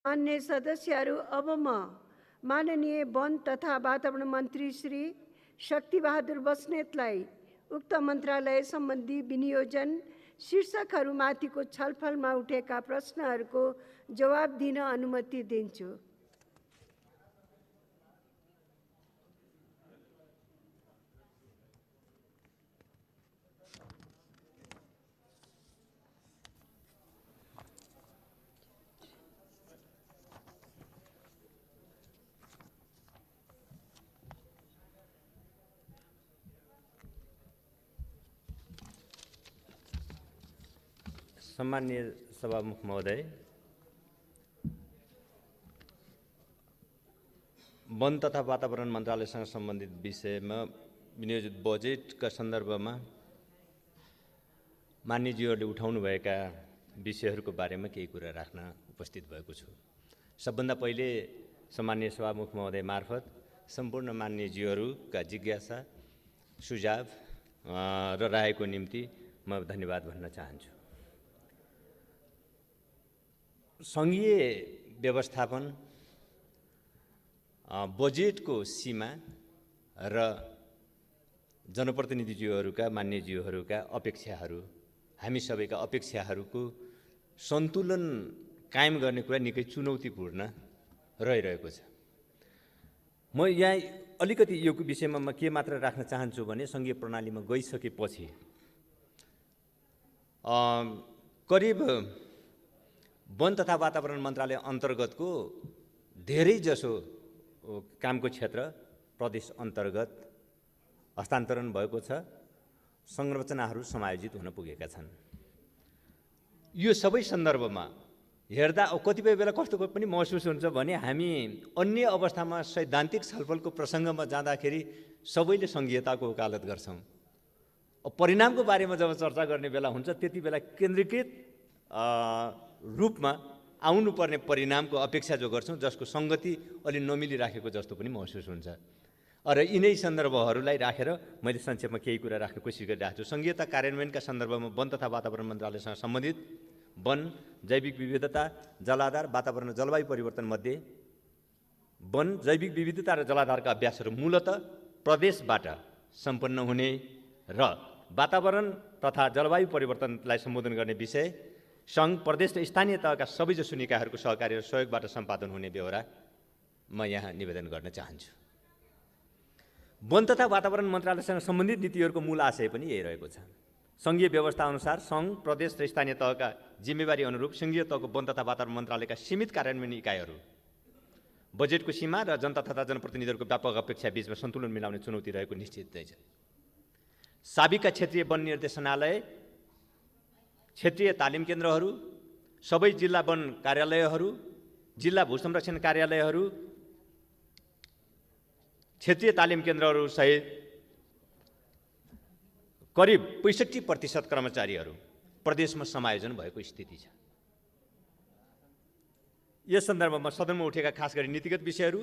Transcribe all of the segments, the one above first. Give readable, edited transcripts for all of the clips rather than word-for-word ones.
अन्य सदस्यहरू, अब म माननीय वन तथा वातावरण मन्त्री श्री शक्तिबहादुर बस्नेतलाई उक्त मन्त्रालय सम्बन्धी विनियोजन शीर्षकहरूमाथिको छलफलमा उठेका प्रश्नहरूको जवाब दिन अनुमति दिन्छु। सम्माननीय सभामुख महोदय, वन तथा वातावरण मन्त्रालयसँग सम्बन्धित विषयमा विनियोजित बजेटका सन्दर्भमा मान्यज्यूहरूले उठाउनुभएका विषयहरूको बारेमा केही कुरा राख्न उपस्थित भएको छु। सबभन्दा पहिले सम्माननीय सभामुख महोदय मार्फत सम्पूर्ण मान्यज्यूहरूका जिज्ञासा, सुझाव र रायको निम्ति म धन्यवाद भन्न चाहन्छु। सङ्घीय व्यवस्थापन, बजेटको सीमा र जनप्रतिनिधिज्यूहरूका, मान्यज्यूहरूका अपेक्षाहरू, हामी सबैका अपेक्षाहरूको सन्तुलन कायम गर्ने कुरा निकै चुनौतीपूर्ण रहिरहेको छ। म यहाँ अलिकति यो विषयमा म के मात्र राख्न चाहन्छु भने सङ्घीय प्रणालीमा गइसकेपछि करिब वन तथा वातावरण मन्त्रालय अन्तर्गतको धेरैजसो कामको क्षेत्र प्रदेश अन्तर्गत हस्तान्तरण भएको छ, संरचनाहरू समायोजित हुन पुगेका छन्। यो सबै सन्दर्भमा हेर्दा कतिपय बेला कस्तो पनि महसुस हुन्छ भने हामी अन्य अवस्थामा सैद्धान्तिक छलफलको प्रसङ्गमा जाँदाखेरि सबैले सङ्घीयताको वकालत गर्छौँ। परिणामको बारेमा जब चर्चा गर्ने बेला हुन्छ त्यति बेला केन्द्रीकृत रूपमा आउनुपर्ने परिणामको अपेक्षा जो गर्छौँ, जसको सङ्गति अलि नमिलिराखेको जस्तो पनि महसुस हुन्छ। र यिनै सन्दर्भहरूलाई राखेर मैले संक्षेपमा केही कुरा राख्ने कोसिस गरिरहेको छु। सङ्घीयता कार्यान्वयनका सन्दर्भमा वन तथा वातावरण मन्त्रालयसँग सम्बन्धित वन, जैविक विविधता, जलाधार, वातावरण र जलवायु परिवर्तन मध्ये वन, जैविक विविधता र जलाधारका अभ्यासहरू मूलतः प्रदेशबाट सम्पन्न हुने र वातावरण तथा जलवायु परिवर्तनलाई सम्बोधन गर्ने विषय सङ्घ, प्रदेश र स्थानीय तहका सबैजसो निकायहरूको सहकारी र सहयोगबाट सम्पादन हुने बेहोरा म यहाँ निवेदन गर्न चाहन्छु। वन तथा वातावरण मन्त्रालयसँग सम्बन्धित नीतिहरूको मूल आशय पनि यही रहेको छ। सङ्घीय व्यवस्था अनुसार सङ्घ, प्रदेश र स्थानीय तहका जिम्मेवारी अनुरूप सङ्घीय तहको वन तथा वातावरण मन्त्रालयका सीमित कार्यान्वयन इकाइहरू बजेटको सीमा र जनता तथा जनप्रतिनिधिहरूको व्यापक अपेक्षा बीचमा सन्तुलन मिलाउने चुनौती रहेको निश्चित नै छ। साबिका क्षेत्रीय वन निर्देशनालय, क्षेत्रीय तालिम केन्द्रहरू, सबै जिल्ला वन कार्यालयहरू, जिल्ला भू संरक्षण कार्यालयहरू, क्षेत्रीय तालिम केन्द्रहरू सहित करिब 65% कर्मचारीहरू प्रदेशमा समायोजन भएको स्थिति छ। यस सन्दर्भमा सदनमा उठेका खास गरी नीतिगत विषयहरू,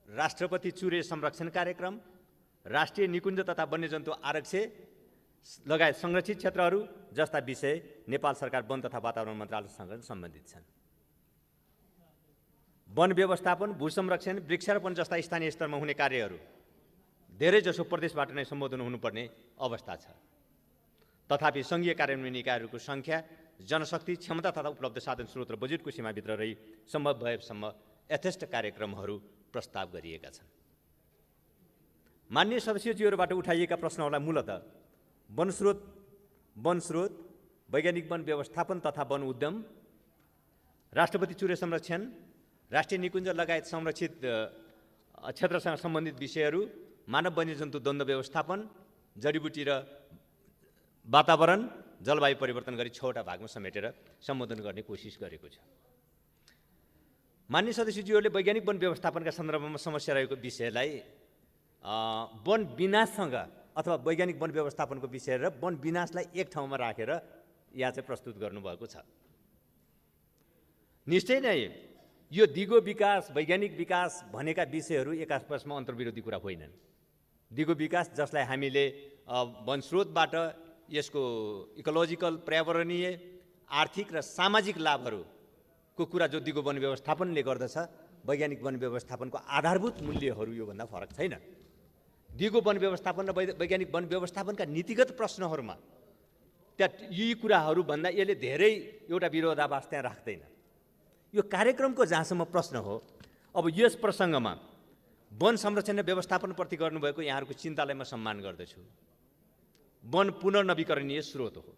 राष्ट्रपति चुरे संरक्षण कार्यक्रम, राष्ट्रिय निकुञ्ज तथा वन्यजन्तु आरक्ष्य लगायत संरक्षित क्षेत्रहरू जस्ता विषय नेपाल सरकार वन तथा वातावरण मन्त्रालयसँग सम्बन्धित छन्। वन व्यवस्थापन, भू संरक्षण, वृक्षारोपण जस्ता स्थानीय स्तरमा हुने कार्यहरू धेरैजसो प्रदेशबाट नै सम्बोधन हुनुपर्ने अवस्था छ। तथापि सङ्घीय कार्यान्वयन निकायहरूको सङ्ख्या, जनशक्ति, क्षमता तथा उपलब्ध साधन स्रोत र बजेटको सीमाभित्र रही सम्भव भएसम्म यथेष्ट कार्यक्रमहरू प्रस्ताव गरिएका छन्। माननीय सदस्यज्यूहरूबाट उठाइएका प्रश्नहरूलाई मूलतः वन स्रोत, वैज्ञानिक वन व्यवस्थापन तथा वन उद्यम, राष्ट्रपति चुरे संरक्षण, राष्ट्रिय निकुञ्ज लगायत संरक्षित क्षेत्रसँग सम्बन्धित विषयहरू, मानव वन्यजन्तु द्वन्द्व व्यवस्थापन, जडीबुटी र वातावरण, जलवायु परिवर्तन गरी 6वटा भागमा समेटेर सम्बोधन गर्ने कोसिस गरेको छ। माननीय सदस्यज्यूहरूले वैज्ञानिक वन व्यवस्थापनका सन्दर्भमा समस्या रहेको विषयलाई वन विनाशसँग अथवा वैज्ञानिक वन व्यवस्थापनको विषय र वन विनाशलाई एक ठाउँमा राखेर यहाँ चाहिँ प्रस्तुत गर्नुभएको छ। निश्चय नै यो दिगो विकास, वैज्ञानिक विकास भनेका विषयहरू एक आपसमा अन्तर्विरोधी कुरा होइनन्। दिगो विकास जसलाई हामीले वन स्रोतबाट यसको इकोलोजिकल, पर्यावरणीय, आर्थिक र सामाजिक लाभहरू को कुरा जो दिगो वन व्यवस्थापनले गर्दछ, वैज्ञानिक वन व्यवस्थापनको आधारभूत मूल्यहरू योभन्दा फरक छैन। दिगो वन व्यवस्थापन र वैज्ञानिक वन व्यवस्थापनका नीतिगत प्रश्नहरूमा त्यहाँ यी कुराहरूभन्दा यसले धेरै एउटा विरोधाभास त्यहाँ राख्दैन। यो कार्यक्रमको जहाँसम्म प्रश्न हो, अब यस प्रसङ्गमा वन संरक्षण र व्यवस्थापनप्रति गर्नुभएको यहाँहरूको चिन्तालाई म सम्मान गर्दछु। वन पुनर्नवीकरणीय स्रोत हो।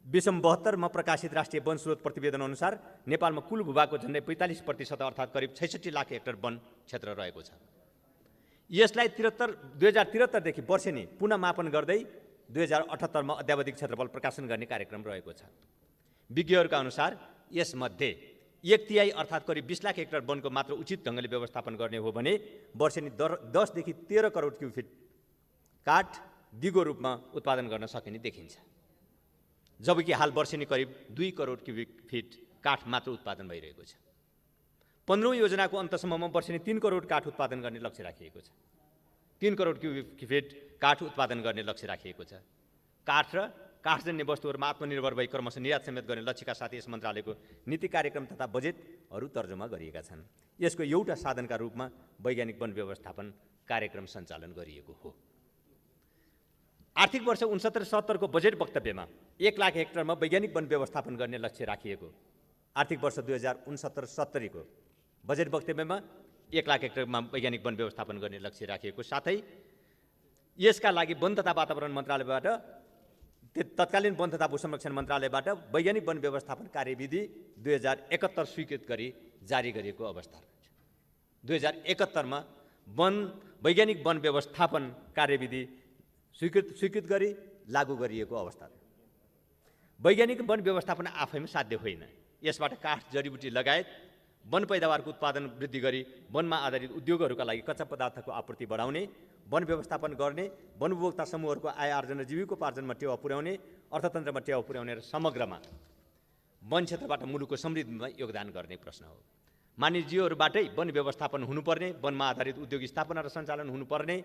विषम 72 मा प्रकाशित राष्ट्रिय वन स्रोत प्रतिवेदन अनुसार नेपालमा कुल भूभागको झन्डै 45% अर्थात् करिब 66 लाख हेक्टर वन क्षेत्र रहेको छ। यसलाई 2073 देखि वर्षेनी पुनः मापन गर्दै 2078 मा अद्यावधिक क्षेत्रफल प्रकाशन गर्ने कार्यक्रम रहेको छ। विज्ञहरूका अनुसार यसमध्ये 1/3 अर्थात् करिब 20 लाख हेक्टर वनको मात्र उचित ढङ्गले व्यवस्थापन गर्ने हो भने वर्षेनी 10 देखि 13 करोड क्युबिक काठ दिगो रूपमा उत्पादन गर्न सकिने देखिन्छ, जबकि हाल वर्षेनी करिब 2 करोड क्युबिक फिट काठ मात्र उत्पादन भइरहेको छ। 15औं योजनाको अन्तसम्ममा वर्षेनी 3 करोड काठ उत्पादन गर्ने लक्ष्य राखिएको छ। 3 करोड क्युबिक फिट काठ उत्पादन गर्ने लक्ष्य राखिएको छ। काठ र काठजन्य वस्तुहरूमा आत्मनिर्भर भई क्रमशः निर्यात समेत गर्ने लक्ष्यका साथ यस मन्त्रालयको नीति कार्यक्रम तथा बजेटहरू तर्जुमा गरिएका छन्। यसको एउटा साधनका रूपमा वैज्ञानिक वन व्यवस्थापन कार्यक्रम सञ्चालन गरिएको हो। आर्थिक वर्ष 69-70 को बजेट वक्तव्यमा 1 लाख हेक्टरमा वैज्ञानिक वन व्यवस्थापन गर्ने लक्ष्य राखिएको। आर्थिक वर्ष 2069-70 को बजेट वक्तव्यमा 1 लाख हेक्टरमा वैज्ञानिक वन व्यवस्थापन गर्ने लक्ष्य राखिएको साथै यसका लागि वन तथा वातावरण मन्त्रालयबाट तत्कालीन वन तथा भू संरक्षण मन्त्रालयबाट वैज्ञानिक वन व्यवस्थापन कार्यविधि 2071 स्वीकृत गरी जारी गरिएको अवस्था छ। 2071 मा वैज्ञानिक वन व्यवस्थापन कार्यविधि स्वीकृत गरी लागू गरिएको अवस्था। वैज्ञानिक वन व्यवस्थापन आफैमा साध्य होइन। यसबाट काठ, जडीबुटी लगायत वन पैदावारको उत्पादन वृद्धि गरी वनमा आधारित उद्योगहरूका लागि कच्चा पदार्थको आपूर्ति बढाउने, वन व्यवस्थापन गर्ने, वन उपभोक्ता समूहहरूको आय आर्जन र जीविकोपार्जनमा टेवा पुर्याउने, अर्थतन्त्रमा टेवा पुर्याउने र समग्रमा वन क्षेत्रबाट मुलुकको समृद्धिमा योगदान गर्ने प्रश्न हो। वाणिज्यहरूबाटै वन व्यवस्थापन हुनुपर्ने, वनमा आधारित उद्योग स्थापना र सञ्चालन हुनुपर्ने,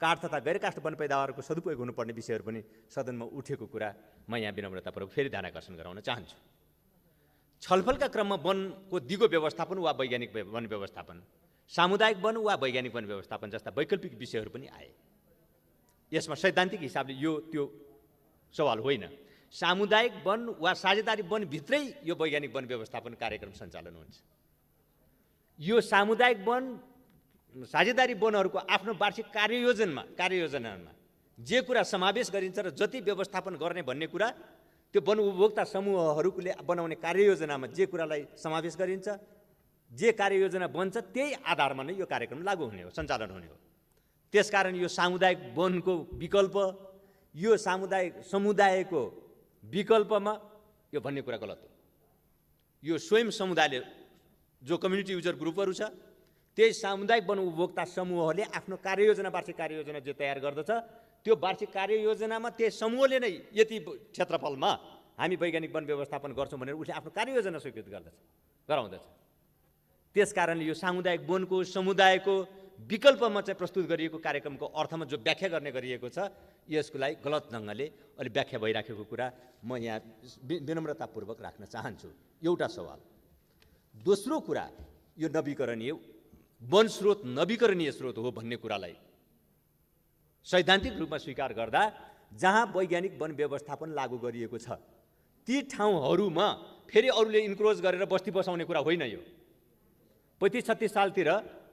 काठ तथा गैर काठ वन पैदावारको सदुपयोग हुनुपर्ने विषयहरू पनि सदनमा उठेको कुरा म यहाँ विनम्रतापूर्वक फेरि ध्यानाकर्षण गराउन चाहन्छु। छलफलका क्रममा वनको दिगो व्यवस्थापन वा वैज्ञानिक वन व्यवस्थापन, सामुदायिक वन वा वैज्ञानिक वन व्यवस्थापन जस्ता वैकल्पिक विषयहरू पनि आए। यसमा सैद्धान्तिक हिसाबले यो त्यो सवाल होइन। सामुदायिक वन वा साझेदारी वन भित्रै यो वैज्ञानिक वन व्यवस्थापन कार्यक्रम सञ्चालन हुन्छ। यो सामुदायिक वन साझेदारी वनहरूको आफ्नो वार्षिक कार्ययोजनामा जे कुरा समावेश गरिन्छ र जति व्यवस्थापन गर्ने भन्ने कुरा त्यो वन उपभोक्ता समूहहरूले बनाउने कार्ययोजनामा जे कुरालाई समावेश गरिन्छ, जे कार्ययोजना बन्छ त्यही आधारमा नै यो कार्यक्रम लागू हुने हो, सञ्चालन हुने हो। त्यसकारण यो सामुदायिक वनको विकल्प, यो समुदायको विकल्पमा यो भन्ने कुरा गलत हो। यो स्वयं समुदायले जो कम्युनिटी युजर ग्रुपहरू छ त्यही सामुदायिक वन उपभोक्ता समूहले आफ्नो कार्ययोजना, वार्षिक कार्ययोजना जे तयार गर्दछ त्यो वार्षिक कार्ययोजनामा त्यही समूहले नै यति क्षेत्रफलमा हामी वैज्ञानिक वन व्यवस्थापन गर्छौँ भनेर उसले आफ्नो कार्ययोजना स्वीकृत गराउँदछ। त्यसकारणले यो सामुदायिक वनको समुदायको विकल्पमा चाहिँ प्रस्तुत गरिएको कार्यक्रमको अर्थमा जो व्याख्या गर्ने गरिएको छ यसको लागि गलत ढङ्गले अलि व्याख्या भइराखेको कुरा म यहाँ विनम्रतापूर्वक राख्न चाहन्छु। एउटा सवाल। दोस्रो कुरा, यो नवीकरणीय वन स्रोत नवीकरणीय स्रोत हो भन्ने कुरालाई सैद्धान्तिक रूपमा स्वीकार गर्दा जहाँ वैज्ञानिक वन व्यवस्थापन लागू गरिएको छ ती ठाउँहरूमा फेरि अरूले इन्क्रोज गरेर बस्ती बसाउने कुरा होइन। यो 35-36 सालतिर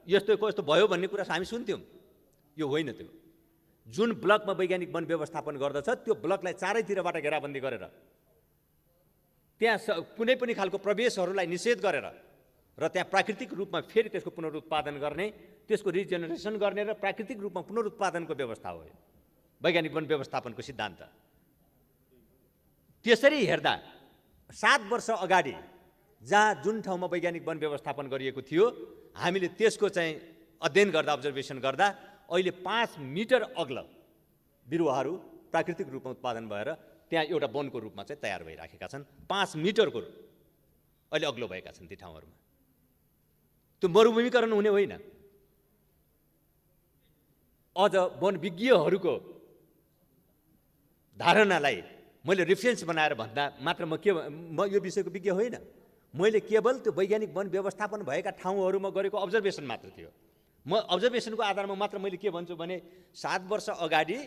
यस्तो कस्तो भयो भन्ने कुरा हामी सुन्थ्यौँ। यो होइन। त्यो जुन ब्लकमा वैज्ञानिक वन व्यवस्थापन गर्दछ त्यो ब्लकलाई चारैतिरबाट घेराबन्दी गरेर त्यहाँ कुनै पनि खालको प्रवेशहरूलाई निषेध गरेर र त्यहाँ प्राकृतिक रूपमा फेरि त्यसको पुनरुत्पादन गर्ने, त्यसको रिजेनेरेसन गर्ने र प्राकृतिक रूपमा पुनरुत्पादनको व्यवस्था हो वैज्ञानिक वन व्यवस्थापनको सिद्धान्त। त्यसरी हेर्दा 7 वर्ष अगाडि जहाँ जुन ठाउँमा वैज्ञानिक वन व्यवस्थापन गरिएको थियो हामीले त्यसको चाहिँ अध्ययन गर्दा, अब्जर्भेसन गर्दा अहिले 5 मिटर अग्लो बिरुवाहरू प्राकृतिक रूपमा उत्पादन भएर त्यहाँ एउटा वनको रूपमा चाहिँ तयार भइराखेका छन्। 5 मिटरको अहिले अग्लो भएका छन् ती ठाउँहरूमा। त्यो मरुभूमिकरण हुने होइन। अझ वनविज्ञहरूको धारणालाई मैले रेफरेन्स बनाएर भन्दा मात्र म यो विषयको विज्ञ होइन। मैले केवल त्यो वैज्ञानिक वन व्यवस्थापन भएका ठाउँहरूमा गरेको अब्जर्भेसन मात्र थियो। म अब्जर्भेसनको आधारमा मात्र मैले के भन्छु भने 7 वर्ष अगाडि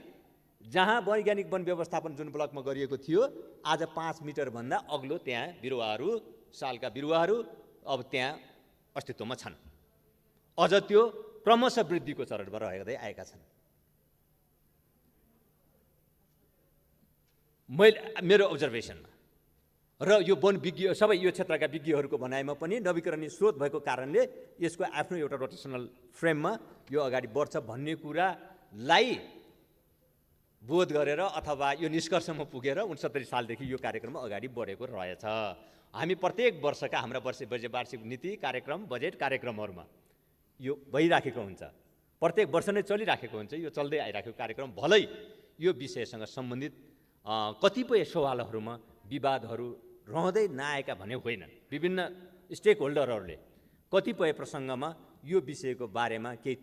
जहाँ वैज्ञानिक वन व्यवस्थापन जुन ब्लकमा गरिएको थियो आज 5 मिटरभन्दा अग्लो त्यहाँ बिरुवाहरू, सालका बिरुवाहरू अब त्यहाँ अस्तित्वमा छन्। अझ त्यो क्रमशः वृद्धिको चरणमा रहँदै आएका छन्। मेरो अब्जर्भेसनमा र यो वन विज्ञ सबै यो क्षेत्रका विज्ञहरूको भनाइमा पनि नवीकरणीय स्रोत भएको कारणले यसको आफ्नो एउटा रोटेसनल फ्रेममा यो अगाडि बढ्छ भन्ने कुरालाई बोध गरेर अथवा यो निष्कर्षमा पुगेर 69 सालदेखि यो कार्यक्रम अगाडि बढेको रहेछ। हामी प्रत्येक वर्षका हाम्रा वार्षिक नीति कार्यक्रम बजेट कार्यक्रमहरूमा यो भइराखेको हुन्छ, प्रत्येक वर्ष नै चलिराखेको हुन्छ। यो चल्दै आइराखेको कार्यक्रम भलै यो विषयसँग सम्बन्धित कतिपय सवालहरूमा विवादहरू रहँदै नआएका भने होइनन्। विभिन्न स्टेक होल्डरहरूले कतिपय प्रसङ्गमा यो विषयको बारेमा केही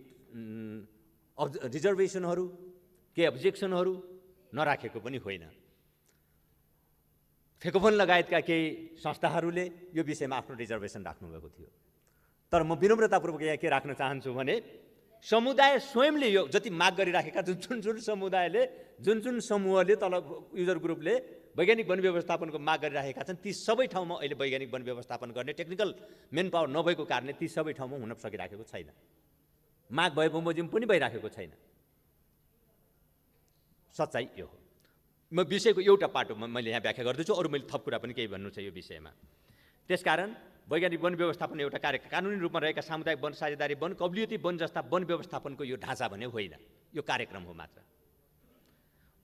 रिजर्भेसनहरू, केही अब्जेक्सनहरू नराखेको पनि होइन। फेकोफोन लगायतका केही संस्थाहरूले यो विषयमा आफ्नो रिजर्भेसन राख्नुभएको थियो। तर म विनम्रतापूर्वक यहाँ के राख्न चाहन्छु भने समुदाय स्वयंले यो जति माग गरिराखेका जुन समुदायले जुन समूहले तल युजर ग्रुपले वैज्ञानिक वन व्यवस्थापनको माग गरिराखेका छन् ती सबै ठाउँमा अहिले वैज्ञानिक वन व्यवस्थापन गर्ने टेक्निकल मेन पावर नभएको कारणले ती सबै ठाउँमा हुन सकिराखेको छैन। माग भए बमोजिम पनि भइराखेको छैन। सच्चाइ यो हो। म विषयको एउटा पाटोमा मैले यहाँ व्याख्या गर्दैछु, अरू मैले थप कुरा पनि केही भन्नु छ यो विषयमा। त्यसकारण वैज्ञानिक वन व्यवस्थापन एउटा कानुनी रूपमा रहेका सामुदायिक वन, साझेदारी वन, कब्लियती वन जस्ता वन व्यवस्थापनको यो ढाँचा भने होइन, यो कार्यक्रम हो मात्र।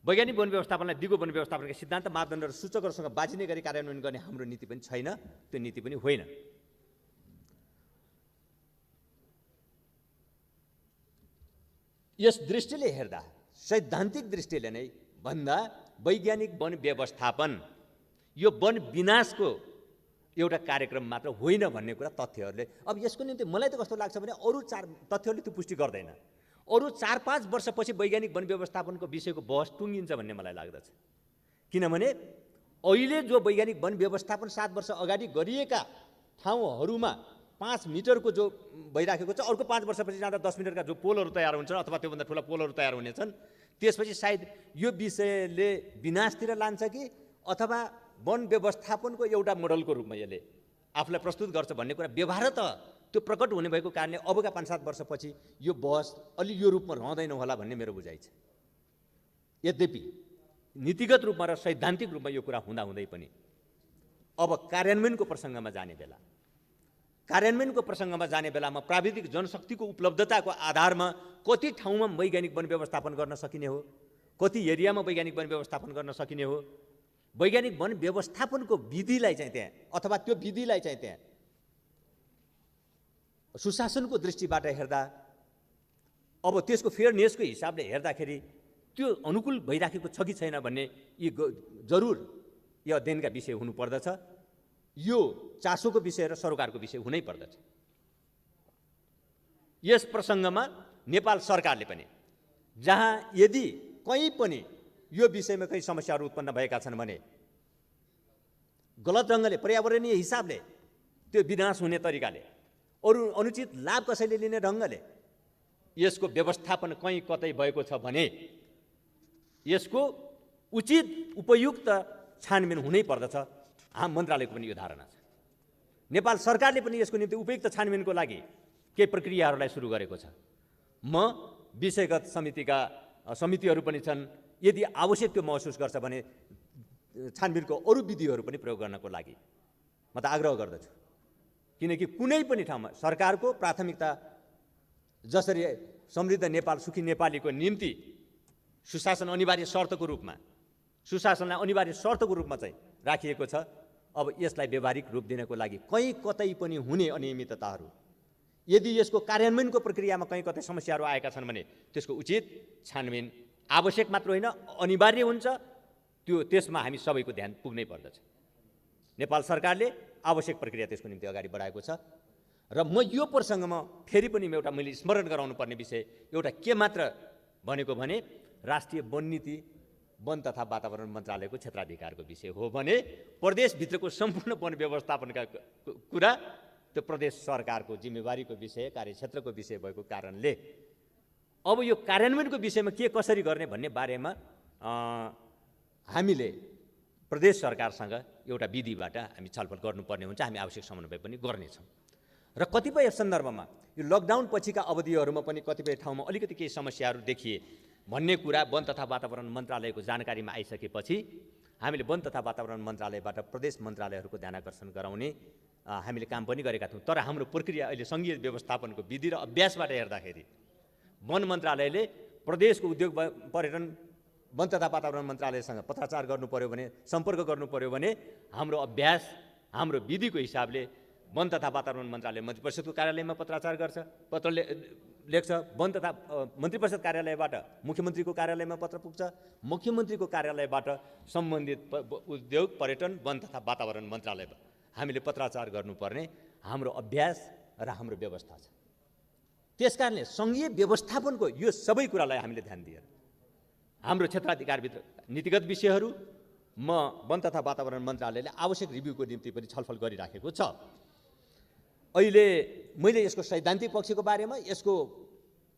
वैज्ञानिक वन व्यवस्थापनलाई दिगो वन व्यवस्थापनका सिद्धान्त, मापदण्ड र सूचकहरूसँग बाजिने गरी कार्यान्वयन गर्ने हाम्रो नीति पनि छैन, त्यो नीति पनि होइन। यस दृष्टिले हेर्दा, सैद्धान्तिक दृष्टिले नै भन्दा वैज्ञानिक वन व्यवस्थापन यो वन विनाशको एउटा कार्यक्रम मात्र होइन भन्ने कुरा तथ्यहरूले अब यसको निम्ति मलाई त कस्तो लाग्छ भने अरू 4 तथ्यहरूले त्यो पुष्टि गर्दैन। अरू 4-5 वर्षपछि वैज्ञानिक वन व्यवस्थापनको विषयको बहस टुङ्गिन्छ भन्ने मलाई लाग्दछ। किनभने अहिले जो वैज्ञानिक वन व्यवस्थापन 7 वर्ष अगाडि गरिएका ठाउँहरूमा 5 मिटरको जो भइराखेको छ, अर्को 5 वर्षपछि जाँदा 10 मिटरका जो पोलहरू तयार हुन्छन् अथवा त्योभन्दा ठुला पोलहरू तयार हुनेछन्, त्यसपछि सायद यो विषयले विनाशतिर लान्छ कि अथवा वन व्यवस्थापनको एउटा मोडलको रूपमा यसले आफूलाई प्रस्तुत गर्छ भन्ने कुरा व्यवहार त त्यो प्रकट हुने भएको कारणले अबका 5-7 वर्षपछि यो बहस अलि यो रूपमा रहँदैन होला भन्ने मेरो बुझाइ छ। यद्यपि नीतिगत रूपमा र सैद्धान्तिक रूपमा यो कुरा हुँदाहुँदै पनि अब कार्यान्वयनको प्रसङ्गमा जाने बेलामा प्राविधिक जनशक्तिको उपलब्धताको आधारमा कति ठाउँमा वैज्ञानिक वन व्यवस्थापन गर्न सकिने हो, कति एरियामा वैज्ञानिक वन व्यवस्थापन गर्न सकिने हो, वैज्ञानिक वन व्यवस्थापनको विधिलाई चाहिँ त्यहाँ अथवा त्यो विधिलाई चाहिँ त्यहाँ सुशासनको दृष्टिबाट हेर्दा अब त्यसको फेयरनेसको हिसाबले हेर्दाखेरि त्यो अनुकूल भइराखेको छ कि छैन भन्ने यी जरुर यो अध्ययनका विषय हुनुपर्दछ। यो चासोको विषय र सरोकारको विषय हुनै पर्दछ। यस प्रसङ्गमा नेपाल सरकारले पनि जहाँ यदि कहीँ पनि यो विषयमा कही समस्याहरू उत्पन्न भएका छन् भने गलत ढङ्गले पर्यावरणीय हिसाबले त्यो विनाश हुने तरिकाले अरू अनुचित लाभ कसैले लिने ढङ्गले यसको व्यवस्थापन कहीँ कतै भएको छ भने यसको उचित उपयुक्त छानबिन हुनै पर्दछ। हाम मन्त्रालयको पनि यो धारणा छ। नेपाल सरकारले पनि यसको निम्ति उपयुक्त छानबिनको लागि केही प्रक्रियाहरूलाई सुरु गरेको छ। म विषयगत समितिहरू पनि छन्, यदि आवश्यक त्यो महसुस गर्छ भने छानबिनको अरू विधिहरू पनि प्रयोग गर्नको लागि म त आग्रह गर्दछु। किनकि कुनै पनि ठाउँमा सरकारको प्राथमिकता जसरी समृद्ध नेपाल सुखी नेपालीको निम्ति सुशासनलाई अनिवार्य शर्तको रूपमा चाहिँ राखिएको छ, अब यसलाई व्यावहारिक रूप दिनको लागि कहीँ कतै पनि हुने अनियमितताहरू यदि यसको कार्यान्वयनको प्रक्रियामा कहीँ कतै समस्याहरू आएका छन् भने त्यसको उचित छानबिन आवश्यक मात्र होइन अनिवार्य हुन्छ। त्यसमा हामी सबैको ध्यान पुग्नै पर्दछ। नेपाल सरकारले आवश्यक प्रक्रिया त्यसको निम्ति अगाडि बढाएको छ र म यो प्रसङ्गमा फेरि पनि मैले स्मरण गराउनु पर्ने विषय एउटा के मात्र भनेको भने राष्ट्रिय वन नीति वन तथा वातावरण मन्त्रालयको क्षेत्राधिकारको विषय हो भने प्रदेशभित्रको सम्पूर्ण वन व्यवस्थापनका कुरा त्यो प्रदेश सरकारको जिम्मेवारीको विषय, कार्यक्षेत्रको विषय भएको कारणले अब यो कार्यान्वयनको विषयमा के कसरी गर्ने भन्ने बारेमा हामीले प्रदेश सरकारसँग एउटा विधिबाट हामी छलफल गर्नुपर्ने हुन्छ। हामी आवश्यक समन्वय पनि गर्नेछौँ र कतिपय सन्दर्भमा यो लकडाउन पछिका अवधिहरूमा पनि कतिपय ठाउँमा अलिकति केही समस्याहरू देखिए भन्ने कुरा वन तथा वातावरण मन्त्रालयको जानकारीमा आइसकेपछि हामीले वन तथा वातावरण मन्त्रालयबाट प्रदेश मन्त्रालयहरूको ध्यानाकर्षण गराउने हामीले काम पनि गरेका थियौँ। तर हाम्रो प्रक्रिया अहिले सङ्घीय व्यवस्थापनको विधि र अभ्यासबाट हेर्दाखेरि वन मन्त्रालयले प्रदेशको उद्योग पर्यटन वन तथा वातावरण मन्त्रालयसँग पत्राचार गर्नु पर्यो भने, सम्पर्क गर्नु पर्यो भने हाम्रो अभ्यास, हाम्रो विधिको हिसाबले वन तथा वातावरण मन्त्रालय मन्त्री परिषदको कार्यालयमा पत्राचार गर्छ, पत्र लेख्छ। वन तथा मन्त्री परिषद कार्यालयबाट मुख्यमन्त्रीको कार्यालयमा पत्र पुग्छ, मुख्यमन्त्रीको कार्यालयबाट सम्बन्धित उद्योग पर्यटन वन तथा वातावरण मन्त्रालयमा हामीले पत्राचार गर्नुपर्ने हाम्रो अभ्यास र हाम्रो व्यवस्था छ। त्यसकारणले सङ्घीय व्यवस्थापनको यो सबै कुरालाई हामीले ध्यान दिएर हाम्रो क्षेत्राधिकारभित्र नीतिगत विषयहरू म वन तथा वातावरण मन्त्रालयले आवश्यक रिभ्यूको निम्ति पनि छलफल गरिराखेको छ। अहिले मैले यसको सैद्धान्तिक पक्षको बारेमा, यसको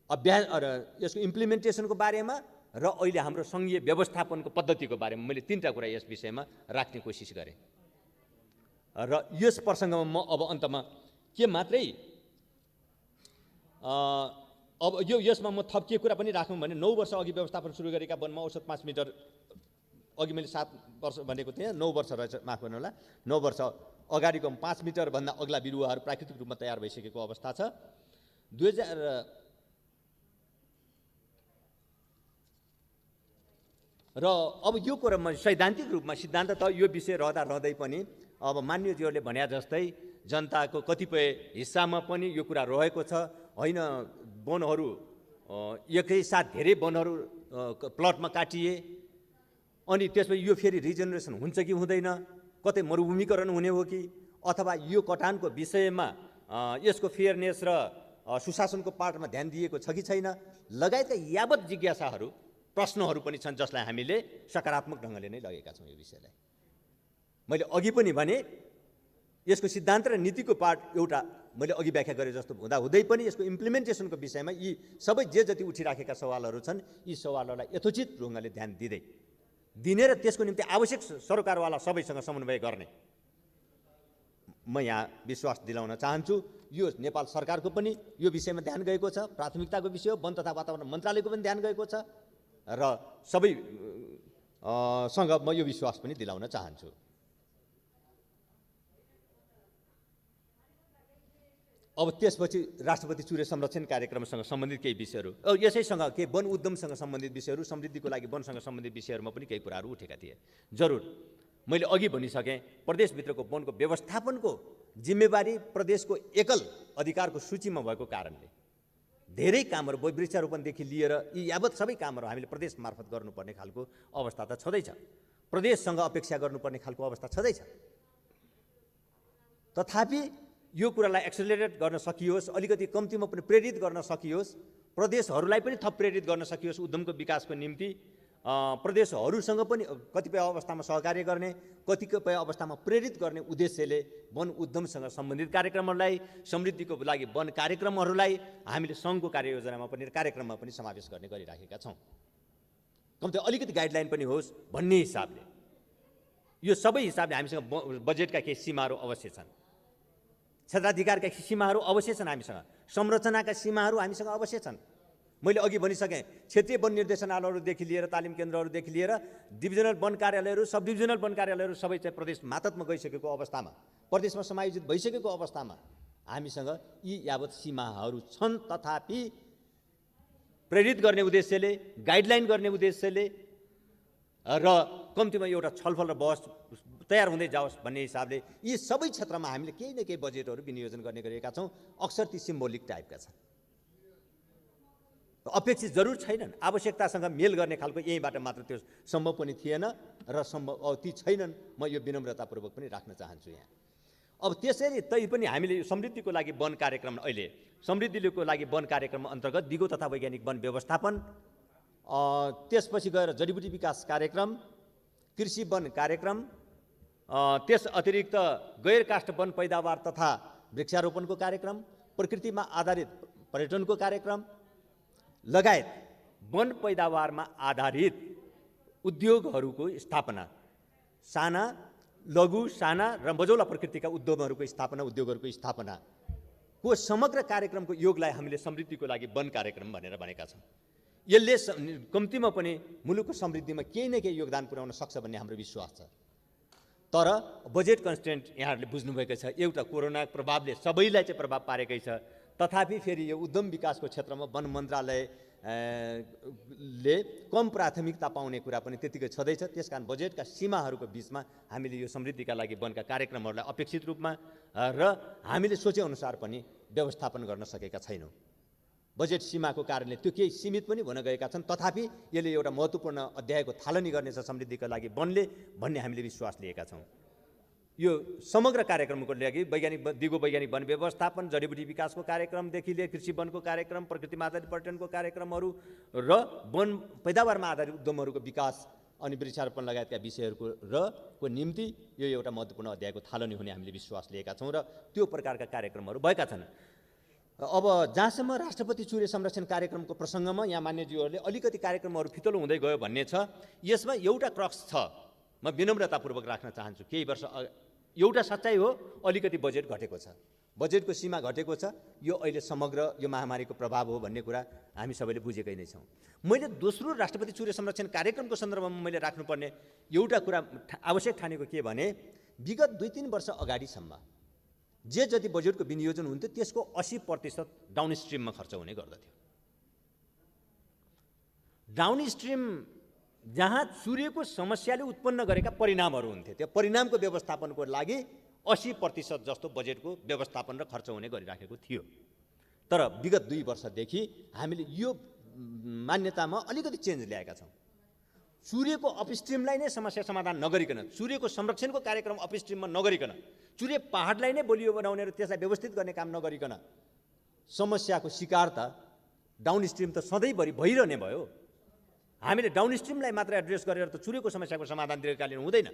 अभ्यास र यसको इम्प्लिमेन्टेसनको बारेमा र अहिले हाम्रो सङ्घीय व्यवस्थापनको पद्धतिको बारेमा मैले 3टा कुरा यस विषयमा राख्ने कोसिस गरेँ र यस प्रसङ्गमा म अब अन्तमा के मात्रै अब यसमा म थप के कुरा पनि राखौँ भने 9 वर्ष अघि व्यवस्थापन सुरु गरेका वनमा औसत 5 मिटर, अघि मैले 7 वर्ष भनेको थिएँ, 9 वर्ष रहेछ, माफ गर्नु होला, 9 वर्ष अगाडिको 5 मिटरभन्दा अग्ला बिरुवाहरू प्राकृतिक रूपमा तयार भइसकेको अवस्था छ। 2000 र अब यो कुरामा सैद्धान्तिक रूपमा सिद्धान्त त यो विषय रहँदै पनि अब मान्यज्यूहरूले भने जस्तै जनताको कतिपय हिस्सामा पनि यो कुरा रहेको छ। होइन, वनहरू एकैसाथ धेरै वनहरू प्लटमा काटिए अनि त्यसपछि यो फेरि रिजेनेरेसन हुन्छ कि हुँदैन, कतै मरुभूमिकरण हुने हो कि, अथवा यो कटानको विषयमा यसको फेयरनेस र सुशासनको पार्टमा ध्यान दिएको छ कि छैन, लगायतका यावत जिज्ञासाहरू, प्रश्नहरू पनि छन् जसलाई हामीले सकारात्मक ढङ्गले नै लगेका छौँ। यो विषयलाई मैले अघि पनि भने यसको सिद्धान्त र नीतिको पार्ट एउटा मैले अघि व्याख्या गरे जस्तो हुँदै पनि यसको इम्प्लिमेन्टेसनको विषयमा यी सबै जे जति उठिराखेका सवालहरू छन् यी सवालहरूलाई यथोचित ढङ्गले ध्यान दिने र त्यसको निम्ति आवश्यक सरकारवाला सबैसँग समन्वय गर्ने म यहाँ विश्वास दिलाउन चाहन्छु। यो नेपाल सरकारको पनि यो विषयमा ध्यान गएको छ, प्राथमिकताको विषय हो। वन तथा वातावरण मन्त्रालयको पनि ध्यान गएको छ र सबैसँग म यो विश्वास पनि दिलाउन चाहन्छु। अब त्यसपछि राष्ट्रपति चुरे संरक्षण कार्यक्रमसँग सम्बन्धित केही विषयहरू, यसैसँग केही वन उद्यमसँग सम्बन्धित विषयहरू, समृद्धिको लागि वनसँग सम्बन्धित विषयहरूमा पनि केही कुराहरू उठेका थिए। जरुर मैले अघि भनिसकेँ, प्रदेशभित्रको वनको व्यवस्थापनको जिम्मेवारी प्रदेशको एकल अधिकारको सूचीमा भएको कारणले धेरै कामहरू वृक्षारोपणदेखि लिएर यी यावत सबै कामहरू हामीले प्रदेश मार्फत गर्नुपर्ने खालको अवस्था त छँदैछ, प्रदेशसँग अपेक्षा गर्नुपर्ने खालको अवस्था छँदैछ। तथापि यो कुरालाई एक्सेलरेट गर्न सकियोस्, अलिकति कम्तीमा पनि प्रेरित गर्न सकियोस्, प्रदेशहरूलाई पनि थप प्रेरित गर्न सकियोस् उद्यमको विकासको निम्ति, प्रदेशहरूसँग पनि कतिपय अवस्थामा सहकार्य गर्ने, कतिपय अवस्थामा प्रेरित गर्ने उद्देश्यले वन उद्यमसँग सम्बन्धित कार्यक्रमहरूलाई, समृद्धिको लागि वन कार्यक्रमहरूलाई हामीले सङ्घको कार्ययोजनामा पनि कार्यक्रममा पनि समावेश गर्ने गरिराखेका छौँ। कम्ती अलिकति गाइडलाइन पनि होस् भन्ने हिसाबले यो सबै हिसाबले हामीसँग बजेटका केही सीमाहरू अवश्य छन्, क्षेत्राधिकारका सीमाहरू अवश्य छन्, हामीसँग संरचनाका सीमाहरू हामीसँग अवश्य छन्। मैले अघि भनिसकेँ, क्षेत्रीय वन निर्देशनालयहरूदेखि लिएर तालिम केन्द्रहरूदेखि लिएर डिभिजनल वन कार्यालयहरू, सब डिभिजनल वन कार्यालयहरू सबै चाहिँ प्रदेश मातहतमा गइसकेको अवस्थामा, प्रदेशमा समायोजित भइसकेको अवस्थामा हामीसँग यी यावत सीमाहरू छन्। तथापि प्रेरित गर्ने उद्देश्यले, गाइडलाइन गर्ने उद्देश्यले र कम्तीमा एउटा छलफल र बहस तयार हुँदै जाओस् भन्ने हिसाबले यी सबै क्षेत्रमा हामीले केही न केही बजेटहरू विनियोजन गर्ने गरेका छौँ। अक्सर ती सिम्बोलिक टाइपका छन्, अपेक्षित जरुर छैनन्, आवश्यकतासँग मेल गर्ने खालको यहीँबाट मात्र त्यो सम्भव पनि थिएन र ती छैनन्। म यो विनम्रतापूर्वक पनि राख्न चाहन्छु यहाँ। अब त्यसरी पनि हामीले समृद्धिको लागि वन कार्यक्रम, अहिले समृद्धिको लागि वन कार्यक्रम अन्तर्गत दिगो तथा वैज्ञानिक वन व्यवस्थापन त्यसपछि गएर जडीबुटी विकास कार्यक्रम, कृषि वन कार्यक्रम, त्यस अतिरिक्त गैर काष्ठ वन पैदावार तथा वृक्षारोपणको कार्यक्रम, प्रकृतिमा आधारित पर्यटनको कार्यक्रम लगायत वन पैदावारमा आधारित उद्योगहरूको स्थापना, साना, लघु, साना र मझौला प्रकृतिका उद्योगहरूको स्थापनाको समग्र कार्यक्रमको योगलाई हामीले समृद्धिको लागि वन कार्यक्रम भनेर भनेका छौँ। यसले कम्तीमा पनि मुलुकको समृद्धिमा केही न केही योगदान पुर्याउन सक्छ भन्ने हाम्रो विश्वास छ। तर बजेट कन्स्टेन्ट यहाँहरूले बुझ्नुभएकै छ, एउटा कोरोना प्रभावले सबैलाई चाहिँ प्रभाव पारेकै छ। तथापि फेरि यो उद्यम विकासको क्षेत्रमा वन मन्त्रालयले कम प्राथमिकता पाउने कुरा पनि त्यतिकै छँदैछ। त्यसकारण बजेटका सीमाहरूको बिचमा हामीले यो समृद्धिका लागि वनका कार्यक्रमहरूलाई अपेक्षित रूपमा र हामीले सोचेअनुसार पनि व्यवस्थापन गर्न सकेका छैनौँ। बजेट सीमाको कारणले त्यो केही सीमित पनि हुन गएका छन्। तथापि यसले एउटा महत्त्वपूर्ण अध्यायको थालनी गर्नेछ समृद्धिका लागि वनले भन्ने हामीले विश्वास लिएका छौँ। यो समग्र कार्यक्रमको लागि दिगो वैज्ञानिक वन व्यवस्थापन, जडीबुटी विकासको कार्यक्रमदेखि लिएर कृषि वनको कार्यक्रम, प्रकृतिमा आधारित पर्यटनको कार्यक्रमहरू र वन पैदावारमा आधारित उद्यमहरूको विकास अनि वृक्षारोपण लगायतका विषयहरूको निम्ति यो एउटा महत्त्वपूर्ण अध्यायको थालनी हुने हामीले विश्वास लिएका छौँ र त्यो प्रकारका कार्यक्रमहरू भएका छन्। अब जहाँसम्म राष्ट्रपति चुरे संरक्षण कार्यक्रमको प्रसङ्गमा यहाँ मान्यज्यूहरूले अलिकति कार्यक्रमहरू फितलो हुँदै गयो भन्ने छ। यसमा एउटा क्रक्स छ, म विनम्रतापूर्वक राख्न चाहन्छु। केही वर्ष एउटा सच्चाइ हो, अलिकति बजेट घटेको छ, बजेटको सीमा घटेको छ। यो अहिले समग्र यो महामारीको प्रभाव हो भन्ने कुरा हामी सबैले बुझेकै नै छौँ। मैले दोस्रो राष्ट्रपति चुरे संरक्षण कार्यक्रमको सन्दर्भमा मैले राख्नुपर्ने एउटा कुरा आवश्यक ठानेको के भने, विगत 2-3 वर्ष अगाडिसम्म जे जति बजेटको विनियोजन हुन्थ्यो त्यसको 80% डाउनस्ट्रिममा खर्च हुने गर्दथ्यो। डाउनस्ट्रिम जहाँ सूर्यको समस्याले उत्पन्न गरेका परिणामहरू हुन्थे, त्यो परिणामको व्यवस्थापनको लागि 80% जस्तो बजेटको व्यवस्थापन र खर्च हुने गरिराखेको थियो। तर विगत 2 वर्षदेखि हामीले यो मान्यतामा अलिकति चेन्ज ल्याएका छौँ। सूर्यको अपस्ट्रिमलाई नै समस्या समाधान नगरिकन, सूर्यको संरक्षणको कार्यक्रम अपस्ट्रिममा नगरिकन, सूर्य पहाडलाई नै बलियो बनाउने र त्यसलाई व्यवस्थित गर्ने काम नगरिकन समस्याको शिकार त डाउनस्ट्रिम त सधैँभरि भइरहने भयो। हामीले डाउनस्ट्रिमलाई मात्र एड्रेस गरेर त सूर्यको समस्याको समाधान दीर्घकालीन हुँदैन,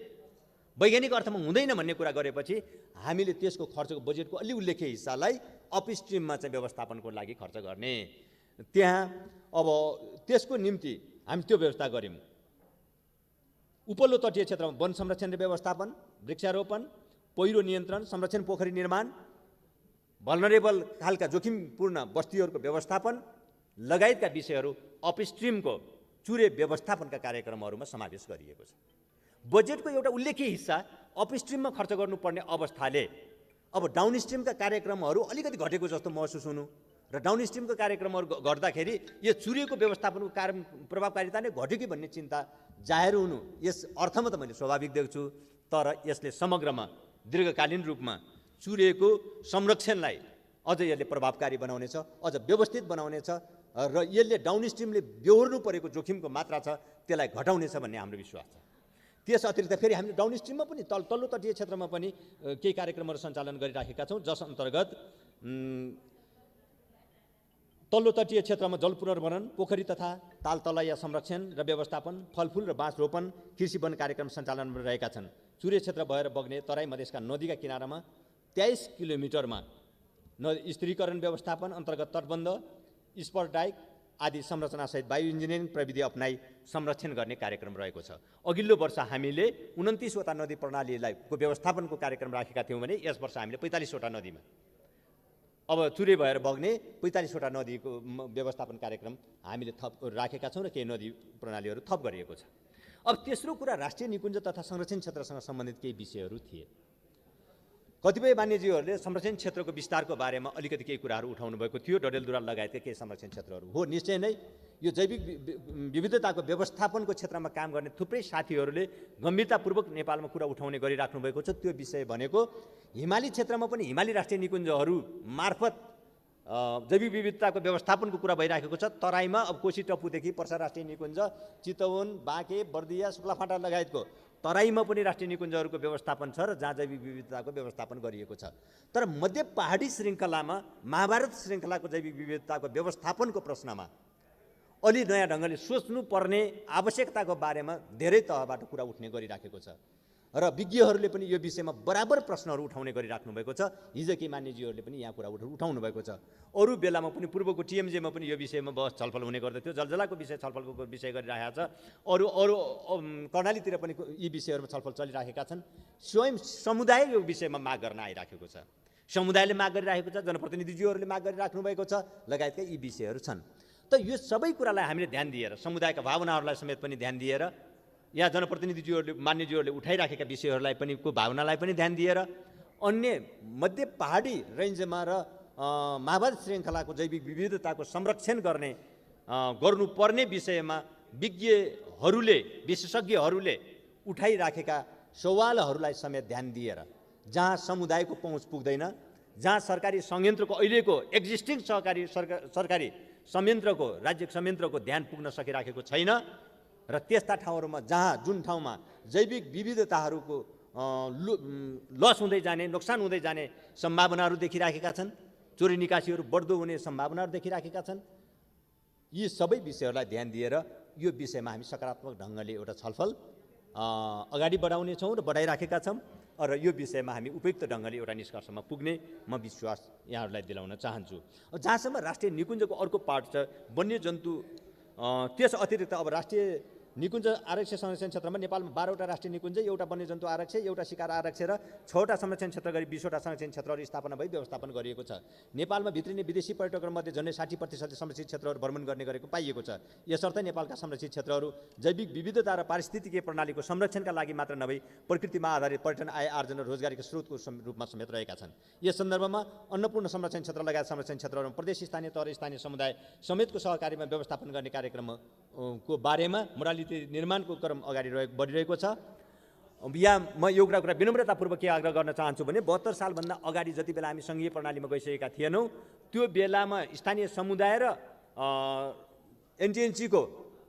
वैज्ञानिक अर्थमा हुँदैन भन्ने कुरा गरेपछि हामीले त्यसको खर्चको बजेटको अलि उल्लेख्य हिस्सालाई अपस्ट्रिममा चाहिँ व्यवस्थापनको लागि खर्च गर्ने। त्यहाँ अब त्यसको निम्ति हामी त्यो व्यवस्था गऱ्यौँ। उपल्लो तटीय क्षेत्रमा वन संरक्षण र व्यवस्थापन, वृक्षारोपण, पहिरो नियन्त्रण, संरक्षण पोखरी निर्माण, भल्नरेबल खालका जोखिमपूर्ण बस्तीहरूको व्यवस्थापन लगायतका विषयहरू अपस्ट्रिमको चुरे व्यवस्थापनका कार्यक्रमहरूमा समावेश गरिएको छ। बजेटको एउटा उल्लेख्य हिस्सा अपस्ट्रिममा खर्च गर्नुपर्ने अवस्थाले अब डाउनस्ट्रिमका कार्यक्रमहरू अलिकति घटेको जस्तो महसुस हुनु र डाउनस्ट्रिमको कार्यक्रमहरू गर्दाखेरि यो सूर्यको व्यवस्थापनको प्रभावकारिता नै घट्यो कि भन्ने चिन्ता जाहेर हुनु यस अर्थमा त मैले स्वाभाविक देख्छु। तर यसले समग्रमा दीर्घकालीन रूपमा सूर्यको संरक्षणलाई अझ यसले प्रभावकारी बनाउनेछ, अझ व्यवस्थित बनाउनेछ र यसले डाउनस्ट्रिमले बेहोर्नु परेको जोखिमको मात्रा छ त्यसलाई घटाउनेछ भन्ने हाम्रो विश्वास छ। त्यस अतिरिक्त फेरि हामीले डाउनस्ट्रिममा पनि तल्लो तटीय क्षेत्रमा पनि केही कार्यक्रमहरू सञ्चालन गरिराखेका छौँ, जस अन्तर्गत तल्लो तटीय क्षेत्रमा जल पुनर्भरण, पोखरी तथा ताल तलैया संरक्षण र व्यवस्थापन, फलफुल र बाँस रोपन, कृषि वन कार्यक्रम सञ्चालन रहेका छन्। सूर्य क्षेत्र भएर बग्ने तराई मधेसका नदीका किनारामा 23 किलोमिटरमा स्थिरीकरण व्यवस्थापन अन्तर्गत तटबन्ध, स्पर डाइक आदि संरचनासहित बायो इन्जिनियरिङ प्रविधि अपनाई संरक्षण गर्ने कार्यक्रम रहेको छ। अघिल्लो वर्ष हामीले 29 वटा नदी प्रणालीलाई व्यवस्थापनको कार्यक्रम राखेका थियौँ भने यस वर्ष हामीले 45 वटा नदीमा अब चुरे भएर बग्ने 45 वटा नदीको व्यवस्थापन कार्यक्रम हामीले थप राखेका छौँ र केही नदी प्रणालीहरू थप गरिएको छ। अब तेस्रो कुरा राष्ट्रिय निकुञ्ज तथा संरक्षण क्षेत्रसँग सम्बन्धित केही विषयहरू थिए। कतिपय मान्यज्यूहरूले संरक्षण क्षेत्रको विस्तारको बारेमा अलिकति केही कुराहरू उठाउनु भएको थियो, डडेलधुरा लगायतका केही संरक्षण क्षेत्रहरू हो। निश्चय नै यो जैविक विविधताको व्यवस्थापनको क्षेत्रमा काम गर्ने थुप्रै साथीहरूले गम्भीरतापूर्वक नेपालमा कुरा उठाउने गरिराख्नु भएको छ। त्यो विषय भनेको हिमाली क्षेत्रमा पनि हिमाली राष्ट्रिय निकुञ्जहरू मार्फत जैविक विविधताको व्यवस्थापनको कुरा भइराखेको छ। तराईमा अब कोशी टप्पूदेखि पर्सा राष्ट्रिय निकुञ्ज, चितवन, बाँके, बर्दिया, शुक्लाफाटा लगायतको तराईमा पनि राष्ट्रिय निकुञ्जहरूको व्यवस्थापन छ र जहाँ जैविक विविधताको व्यवस्थापन गरिएको छ। तर मध्य पहाडी श्रृङ्खलामा महाभारत श्रृङ्खलाको जैविक विविधताको व्यवस्थापनको प्रश्नमा अलि नयाँ ढङ्गले सोच्नुपर्ने आवश्यकताको बारेमा धेरै तहबाट कुरा उठ्ने गरिराखेको छ र विज्ञहरूले पनि यो विषयमा बराबर प्रश्नहरू उठाउने गरिराख्नु भएको छ। हिजो कि मान्यज्यूहरूले पनि यहाँ कुरा उठाउनु भएको छ। अरू बेलामा पनि पूर्वको टिएमजेमा पनि यो विषयमा बहस छलफल हुने गर्दथ्यो, जलजलाको विषय छलफलको विषय गरिरहेको छ। अरू कर्णालीतिर पनि यी विषयहरूमा छलफल चलिरहेका छन्। स्वयं समुदाय यो विषयमा माग गर्न आइराखेको छ, समुदायले माग गरिरहेको छ, जनप्रतिनिधिज्यूहरूले माग गरिराख्नु भएको छ, लगायतका यी विषयहरू छन्। त यो सबै कुरालाई हामीले ध्यान दिएर, समुदायका भावनाहरूलाई समेत पनि ध्यान दिएर, यहाँ जनप्रतिनिधिज्यूहरूले मान्यज्यूहरूले उठाइराखेका विषयहरूलाई पनि को भावनालाई पनि ध्यान दिएर, अन्य मध्य पहाडी रेन्जमा र माओवादी श्रृङ्खलाको जैविक विविधताको संरक्षण गर्नुपर्ने विषयमा विज्ञहरूले, विशेषज्ञहरूले उठाइराखेका सवालहरूलाई समेत ध्यान दिएर, जहाँ समुदायको पहुँच पुग्दैन, जहाँ सरकारी संयन्त्रको अहिलेको एक्जिस्टिङ सरकारी संयन्त्रको, राज्य संयन्त्रको ध्यान पुग्न सकिराखेको छैन र त्यस्ता ठाउँहरूमा जुन ठाउँमा जैविक विविधताहरूको लस हुँदै जाने, नोक्सान हुँदै जाने सम्भावनाहरू देखिराखेका छन्, चोरी निकासीहरू बढ्दो हुने सम्भावनाहरू देखिराखेका छन्। यी सबै विषयहरूलाई ध्यान दिएर यो विषयमा हामी सकारात्मक ढङ्गले एउटा छलफल अगाडि बढाउनेछौँ र बढाइराखेका छौँ र यो विषयमा हामी उपयुक्त ढङ्गले एउटा निष्कर्षमा पुग्ने म विश्वास यहाँहरूलाई दिलाउन चाहन्छु। जहाँसम्म राष्ट्रिय निकुञ्जको अर्को पार्ट छ वन्यजन्तु, त्यस अतिरिक्त अब राष्ट्रिय निकुञ्ज आरक्ष्य संरक्षण क्षेत्रमा नेपालमा 12वटा राष्ट्रिय निकुञ्ज, एउटा वन्यजन्तु आरक्ष्य, एउटा शिकार आरक्ष्य र 6वटा संरक्षण क्षेत्र गरी 20वटा संरक्षण क्षेत्रहरू स्थापना भई व्यवस्थापन गरिएको छ। नेपालमा भित्रिने विदेशी पर्यटकहरूमध्ये झन्डै 60% संरक्षित क्षेत्रहरू भ्रमण गर्ने गरेको पाइएको छ। यसर्थ नेपालका संरक्षित क्षेत्रहरू जैविक विविधता र पारिस्थितिकीय प्रणालीको संरक्षणका लागि मात्र नभई प्रकृतिमा आधारित पर्यटन, आय आर्जन र रोजगारीको स्रोतको रूपमा समेत रहेका छन्। यस सन्दर्भमा अन्नपूर्ण संरक्षण क्षेत्र लगायत संरक्षण क्षेत्रहरूमा प्रदेश, स्थानीय तह र स्थानीय समुदाय समेतको सहकारीमा व्यवस्थापन गर्ने कार्यक्रमको बारेमा मोडालिटी निर्माणको क्रम अगाडि बढिरहेको छ। यहाँ म एउटा कुरा विनम्रतापूर्वक के आग्रह गर्न चाहन्छु भने 72 सालभन्दा अगाडि जति बेला हामी सङ्घीय प्रणालीमा गइसकेका थिएनौँ, त्यो बेलामा स्थानीय समुदाय र एनटिएनसीको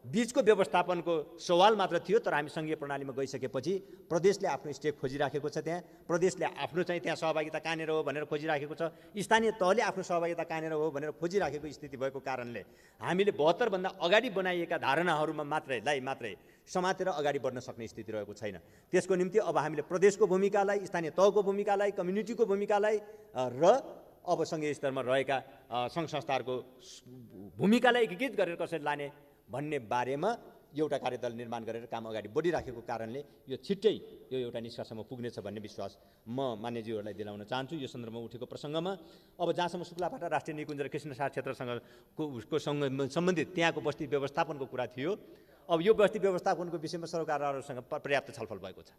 बीचको व्यवस्थापनको सवाल मात्र थियो। तर हामी सङ्घीय प्रणालीमा गइसकेपछि प्रदेशले आफ्नो स्टेक खोजिराखेको छ, त्यहाँ प्रदेशले आफ्नो चाहिँ त्यहाँ सहभागिता कहाँनिर हो भनेर खोजिराखेको छ, स्थानीय तहले आफ्नो सहभागिता कहाँनिर हो भनेर खोजिराखेको स्थिति भएको कारणले हामीले 72 भन्दा अगाडि बनाइएका धारणाहरूमा मात्रै समातेर अगाडि बढ्न सक्ने स्थिति रहेको छैन। त्यसको निम्ति अब हामीले प्रदेशको भूमिकालाई, स्थानीय तहको भूमिकालाई, कम्युनिटीको भूमिकालाई र अब सङ्घीय स्तरमा रहेका सङ्घ संस्थाहरूको भूमिकालाई एकीकृत गरेर कसरी लाने भन्ने बारेमा एउटा कार्यदल निर्माण गरेर काम अगाडि बढिराखेको कारणले यो छिट्टै यो एउटा निष्कर्षमा पुग्नेछ भन्ने विश्वास म मान्यज्यूहरूलाई दिलाउन चाहन्छु। यो सन्दर्भमा उठेको प्रसङ्गमा अब जहाँसम्म शुक्लाफाटा राष्ट्रिय निकुञ्ज र कृष्णसार क्षेत्रसँग सम्बन्धित त्यहाँको बस्ती व्यवस्थापनको कुरा थियो, अब यो बस्ती व्यवस्थापनको विषयमा सरकारहरूसँग पर्याप्त छलफल भएको छ।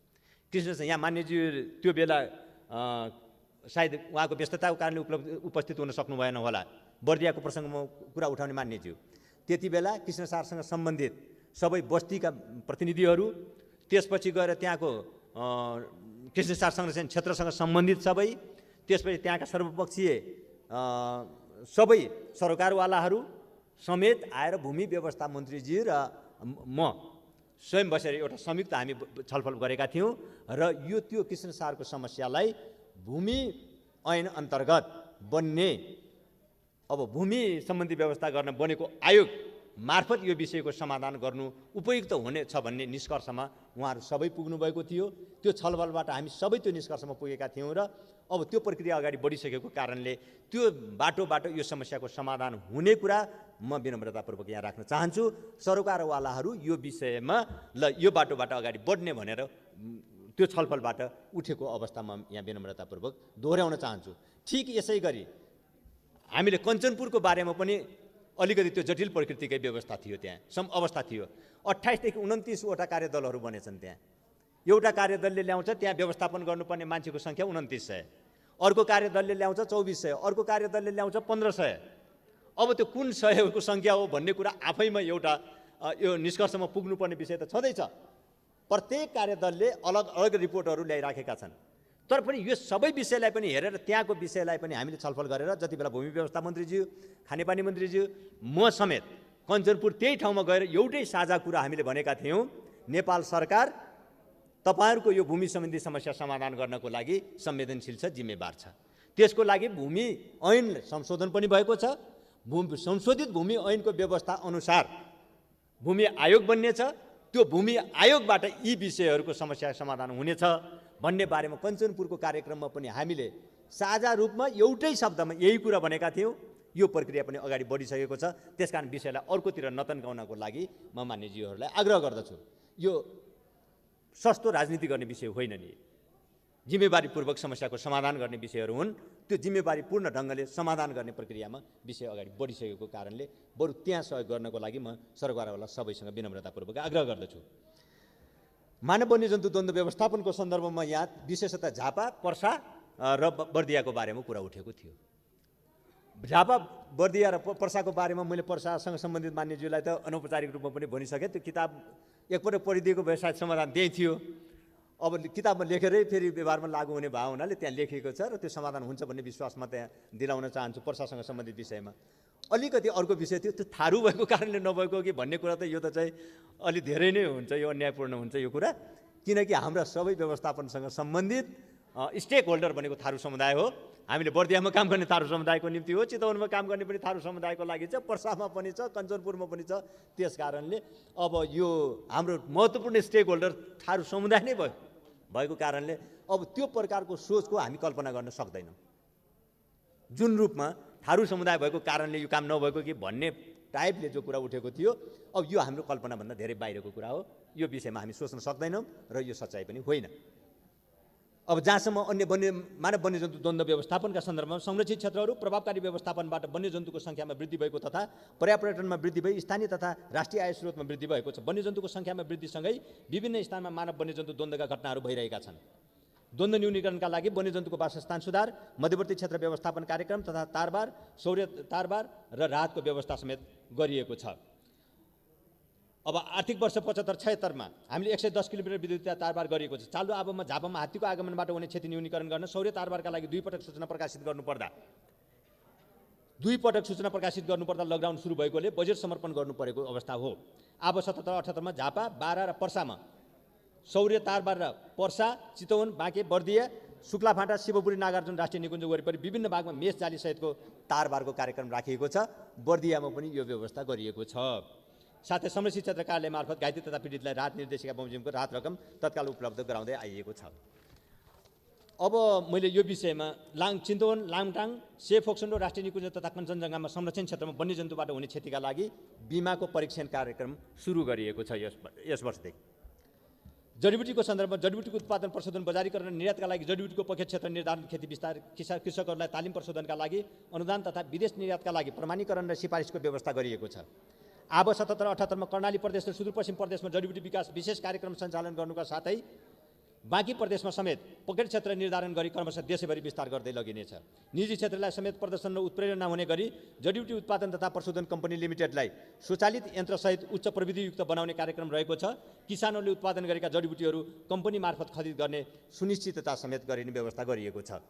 कृष्ण यहाँ मान्यज्यू त्यो बेला सायद उहाँको व्यस्तताको कारणले उपस्थित हुन सक्नु भएन होला, बर्दियाको प्रसङ्गमा कुरा उठाउने मान्यज्यू, त्यति बेला कृष्णसारसँग सम्बन्धित सबै बस्तीका प्रतिनिधिहरू, त्यसपछि गएर त्यहाँको कृष्णसार संरक्षण क्षेत्रसँग सम्बन्धित सबै, त्यसपछि त्यहाँका सर्वपक्षीय सबै सरकारवालाहरू समेत आएर भूमि व्यवस्था मन्त्रीजी र म स्वयं बसेर एउटा संयुक्त हामी छलफल गरेका थियौँ र यो त्यो कृष्णसारको समस्यालाई भूमि ऐन अन्तर्गत बन्ने, अब भूमि सम्बन्धी व्यवस्था गर्न बनेको आयोग मार्फत यो विषयको समाधान गर्नु उपयुक्त हुनेछ भन्ने निष्कर्षमा उहाँहरू सबै पुग्नुभएको थियो। त्यो छलफलबाट हामी सबै त्यो निष्कर्षमा पुगेका थियौँ र अब त्यो प्रक्रिया अगाडि बढिसकेको कारणले त्यो बाटोबाट यो समस्याको समाधान हुने कुरा म विनम्रतापूर्वक यहाँ राख्न चाहन्छु। सरकारवालाहरू यो विषयमा ल यो बाटोबाट अगाडि बढ्ने भनेर त्यो छलफलबाट उठेको अवस्थामा यहाँ विनम्रतापूर्वक दोहोऱ्याउन चाहन्छु। ठिक यसै गरी हामीले कञ्चनपुरको बारेमा पनि अलिकति त्यो जटिल प्रकृतिकै व्यवस्था थियो, त्यहाँ अवस्था थियो। 28 देखि 29वटा कार्यदलहरू बनेछन् त्यहाँ। एउटा कार्यदलले ल्याउँछ त्यहाँ व्यवस्थापन गर्नुपर्ने मान्छेको सङ्ख्या 2900, अर्को कार्यदलले ल्याउँछ 2400, अर्को कार्यदलले ल्याउँछ 1500। अब त्यो कुन सहयोगको सङ्ख्या हो भन्ने कुरा आफैमा एउटा यो निष्कर्षमा पुग्नुपर्ने विषय त छँदैछ। प्रत्येक कार्यदलले अलग अलग रिपोर्टहरू ल्याइराखेका छन्, तर पनि यो सबै विषयलाई पनि हेरेर त्यहाँको विषयलाई पनि हामीले छलफल गरेर जति बेला भूमि व्यवस्था मन्त्रीज्यू, खानेपानी मन्त्रीज्यू, म समेत कञ्चनपुर त्यही ठाउँमा गएर एउटै साझा कुरा हामीले भनेका थियौँ, नेपाल सरकार तपाईँहरूको यो भूमि सम्बन्धी समस्या समाधान गर्नको लागि संवेदनशील छ, जिम्मेवार छ। त्यसको लागि भूमि ऐन संशोधन पनि भएको छ। संशोधित भूमि ऐनको व्यवस्था अनुसार भूमि आयोग बन्नेछ, त्यो भूमि आयोगबाट यी विषयहरूको समस्या समाधान हुनेछ भन्ने बारेमा कञ्चनपुरको कार्यक्रममा पनि हामीले साझा रूपमा एउटै शब्दमा यही कुरा भनेका थियौँ। यो प्रक्रिया पनि अगाडि बढिसकेको छ। त्यसकारण विषयलाई अर्कोतिर नतन्काउनको लागि म मान्यज्यूहरूलाई आग्रह गर्दछु, यो सस्तो राजनीति गर्ने विषय होइन नि, जिम्मेवारीपूर्वक समस्याको समाधान गर्ने विषयहरू हुन्। त्यो जिम्मेवारीपूर्ण ढङ्गले समाधान गर्ने प्रक्रियामा विषय अगाडि बढिसकेको कारणले बरु त्यहाँ सहयोग गर्नको लागि म सरकारवाला सबैसँग विनम्रतापूर्वक आग्रह गर्दछु। मानव वन्यजन्तु द्वन्द्व व्यवस्थापनको सन्दर्भमा यहाँ विशेषतः झापा, पर्सा र बर्दियाको बारेमा कुरा उठेको थियो। झापा, बर्दिया र पर्साको बारेमा मैले पर्सासँग सम्बन्धित मान्यज्यूलाई त अनौपचारिक रूपमा पनि भनिसकेँ। त्यो किताब एकपल्ट पढिदिएको भए सायद समाधान त्यही थियो। अब किताबमा लेखेरै फेरि व्यवहारमा लागू हुने भए हुनाले त्यहाँ लेखिएको छ र त्यो समाधान हुन्छ भन्ने विश्वासमा त्यहाँ दिलाउन चाहन्छु पर्सासँग सम्बन्धित विषयमा। अलिकति अर्को विषय थियो, त्यो थारू भएको कारणले नभएको कि भन्ने कुरा त यो त चाहिँ अलि धेरै नै हुन्छ, यो अन्यायपूर्ण हुन्छ यो कुरा। किनकि हाम्रा सबै व्यवस्थापनसँग सम्बन्धित स्टेक होल्डर भनेको थारू समुदाय हो। हामीले बर्दियामा काम गर्ने थारू समुदायको निम्ति हो, चितवनमा काम गर्ने पनि थारू समुदायको लागि छ, पर्सामा पनि छ, कञ्चनपुरमा पनि छ। त्यस कारणले अब यो हाम्रो महत्त्वपूर्ण स्टेक होल्डर थारू समुदाय नै भएको कारणले अब त्यो प्रकारको सोचको हामी कल्पना गर्न सक्दैनौँ। जुन रूपमा थारू समुदाय भएको कारणले यो काम नभएको कि भन्ने टाइपले जो कुरा उठेको थियो, अब यो हाम्रो कल्पनाभन्दा धेरै बाहिरको कुरा हो। यो विषयमा हामी सोच्न सक्दैनौँ र यो सच्चाइ पनि होइन। अब जहाँसम्म अन्य मानव वन्यजन्तु द्वन्द्व व्यवस्थापनका सन्दर्भमा संरक्षित क्षेत्रहरू प्रभावकारी व्यवस्थापनबाट वन्यजन्तुको सङ्ख्यामा वृद्धि भएको तथा पर्यापर्यटनमा वृद्धि भई स्थानीय तथा राष्ट्रिय आय स्रोतमा वृद्धि भएको छ। वन्यजन्तुको सङ्ख्यामा वृद्धिसँगै विभिन्न स्थानमा मानव वन्यजन्तु द्वन्द्वका घटनाहरू भइरहेका छन्। द्वन्द्व न्यूनीकरणका लागि वन्यजन्तुको वासस्थान सुधार, मध्यवर्ती क्षेत्र व्यवस्थापन कार्यक्रम तथा तारबार, सौर्य तारबार र राहतको व्यवस्था समेत गरिएको छ। अब आर्थिक वर्ष 75-76मा हामीले 110 किलोमिटर विद्युतीय तारबार गरिएको छ। चालु आबोमा झापामा हात्तीको आगमनबाट हुने क्षति न्यूनीकरण गर्न सौर्य तारबारका लागि 2 पटक सूचना प्रकाशित गर्नुपर्दा लकडाउन सुरु भएकोले बजेट समर्पण गर्नु परेको अवस्था हो। आबो 77-78मा झापा, बारा र पर्सामा सौर्य तारबार र पर्सा, चितवन, बाँके, बर्दिया, शुक्लाफाँटा, शिवपुरी, नागार्जुन राष्ट्रिय निकुञ्ज वरिपरि विभिन्न भागमा मेष जाली सहितको तारबारको कार्यक्रम राखिएको छ। बर्दियामा पनि यो व्यवस्था गरिएको छ। साथै संरक्षित क्षेत्र कार्यालय मार्फत घाइते तथा पीडितलाई राहत निर्देशिका बमोजिमको राहत रकम तत्काल उपलब्ध गराउँदै आइएको छ। अब मैले यो विषयमा चितवन, लाङटाङ, सेफोक्सन्डो राष्ट्रिय निकुञ्ज तथा कञ्चनजङ्घामा संरक्षण क्षेत्रमा वन्यजन्तुबाट हुने क्षतिका लागि बिमाको परीक्षण कार्यक्रम सुरु गरिएको छ यस वर्षदेखि। जडीबुटीको सन्दर्भमा जडीबुटीको उत्पादन प्रशोधन बजारीकरण र निर्यातका लागि जडीबुटीको पकेट क्षेत्र निर्धारण, खेती विस्तार, कृषकहरूलाई तालिम प्रशोधनका लागि अनुदान तथा विदेश निर्यातका लागि प्रमाणीकरण र सिफारिसको व्यवस्था गरिएको छ। आबो 77-78मा कर्णाली प्रदेश र सुदूरपश्चिम प्रदेशमा जडीबुटी विकास विशेष कार्यक्रम सञ्चालन गर्नुका साथै बाँकी प्रदेशमा समेत पकेट क्षेत्र निर्धारण गरी क्रमशः देशैभरि विस्तार गर्दै लगिनेछ। निजी क्षेत्रलाई समेत प्रदर्शन र उत्प्रेरणा हुने गरी जडीबुटी उत्पादन तथा प्रशोधन कम्पनी लिमिटेडलाई स्वचालित यन्त्रसहित उच्च प्रविधियुक्त बनाउने कार्यक्रम रहेको छ। किसानहरूले उत्पादन गरेका जडीबुटीहरू कम्पनी मार्फत खरिद गर्ने सुनिश्चितता समेत गरिने व्यवस्था गरिएको छ।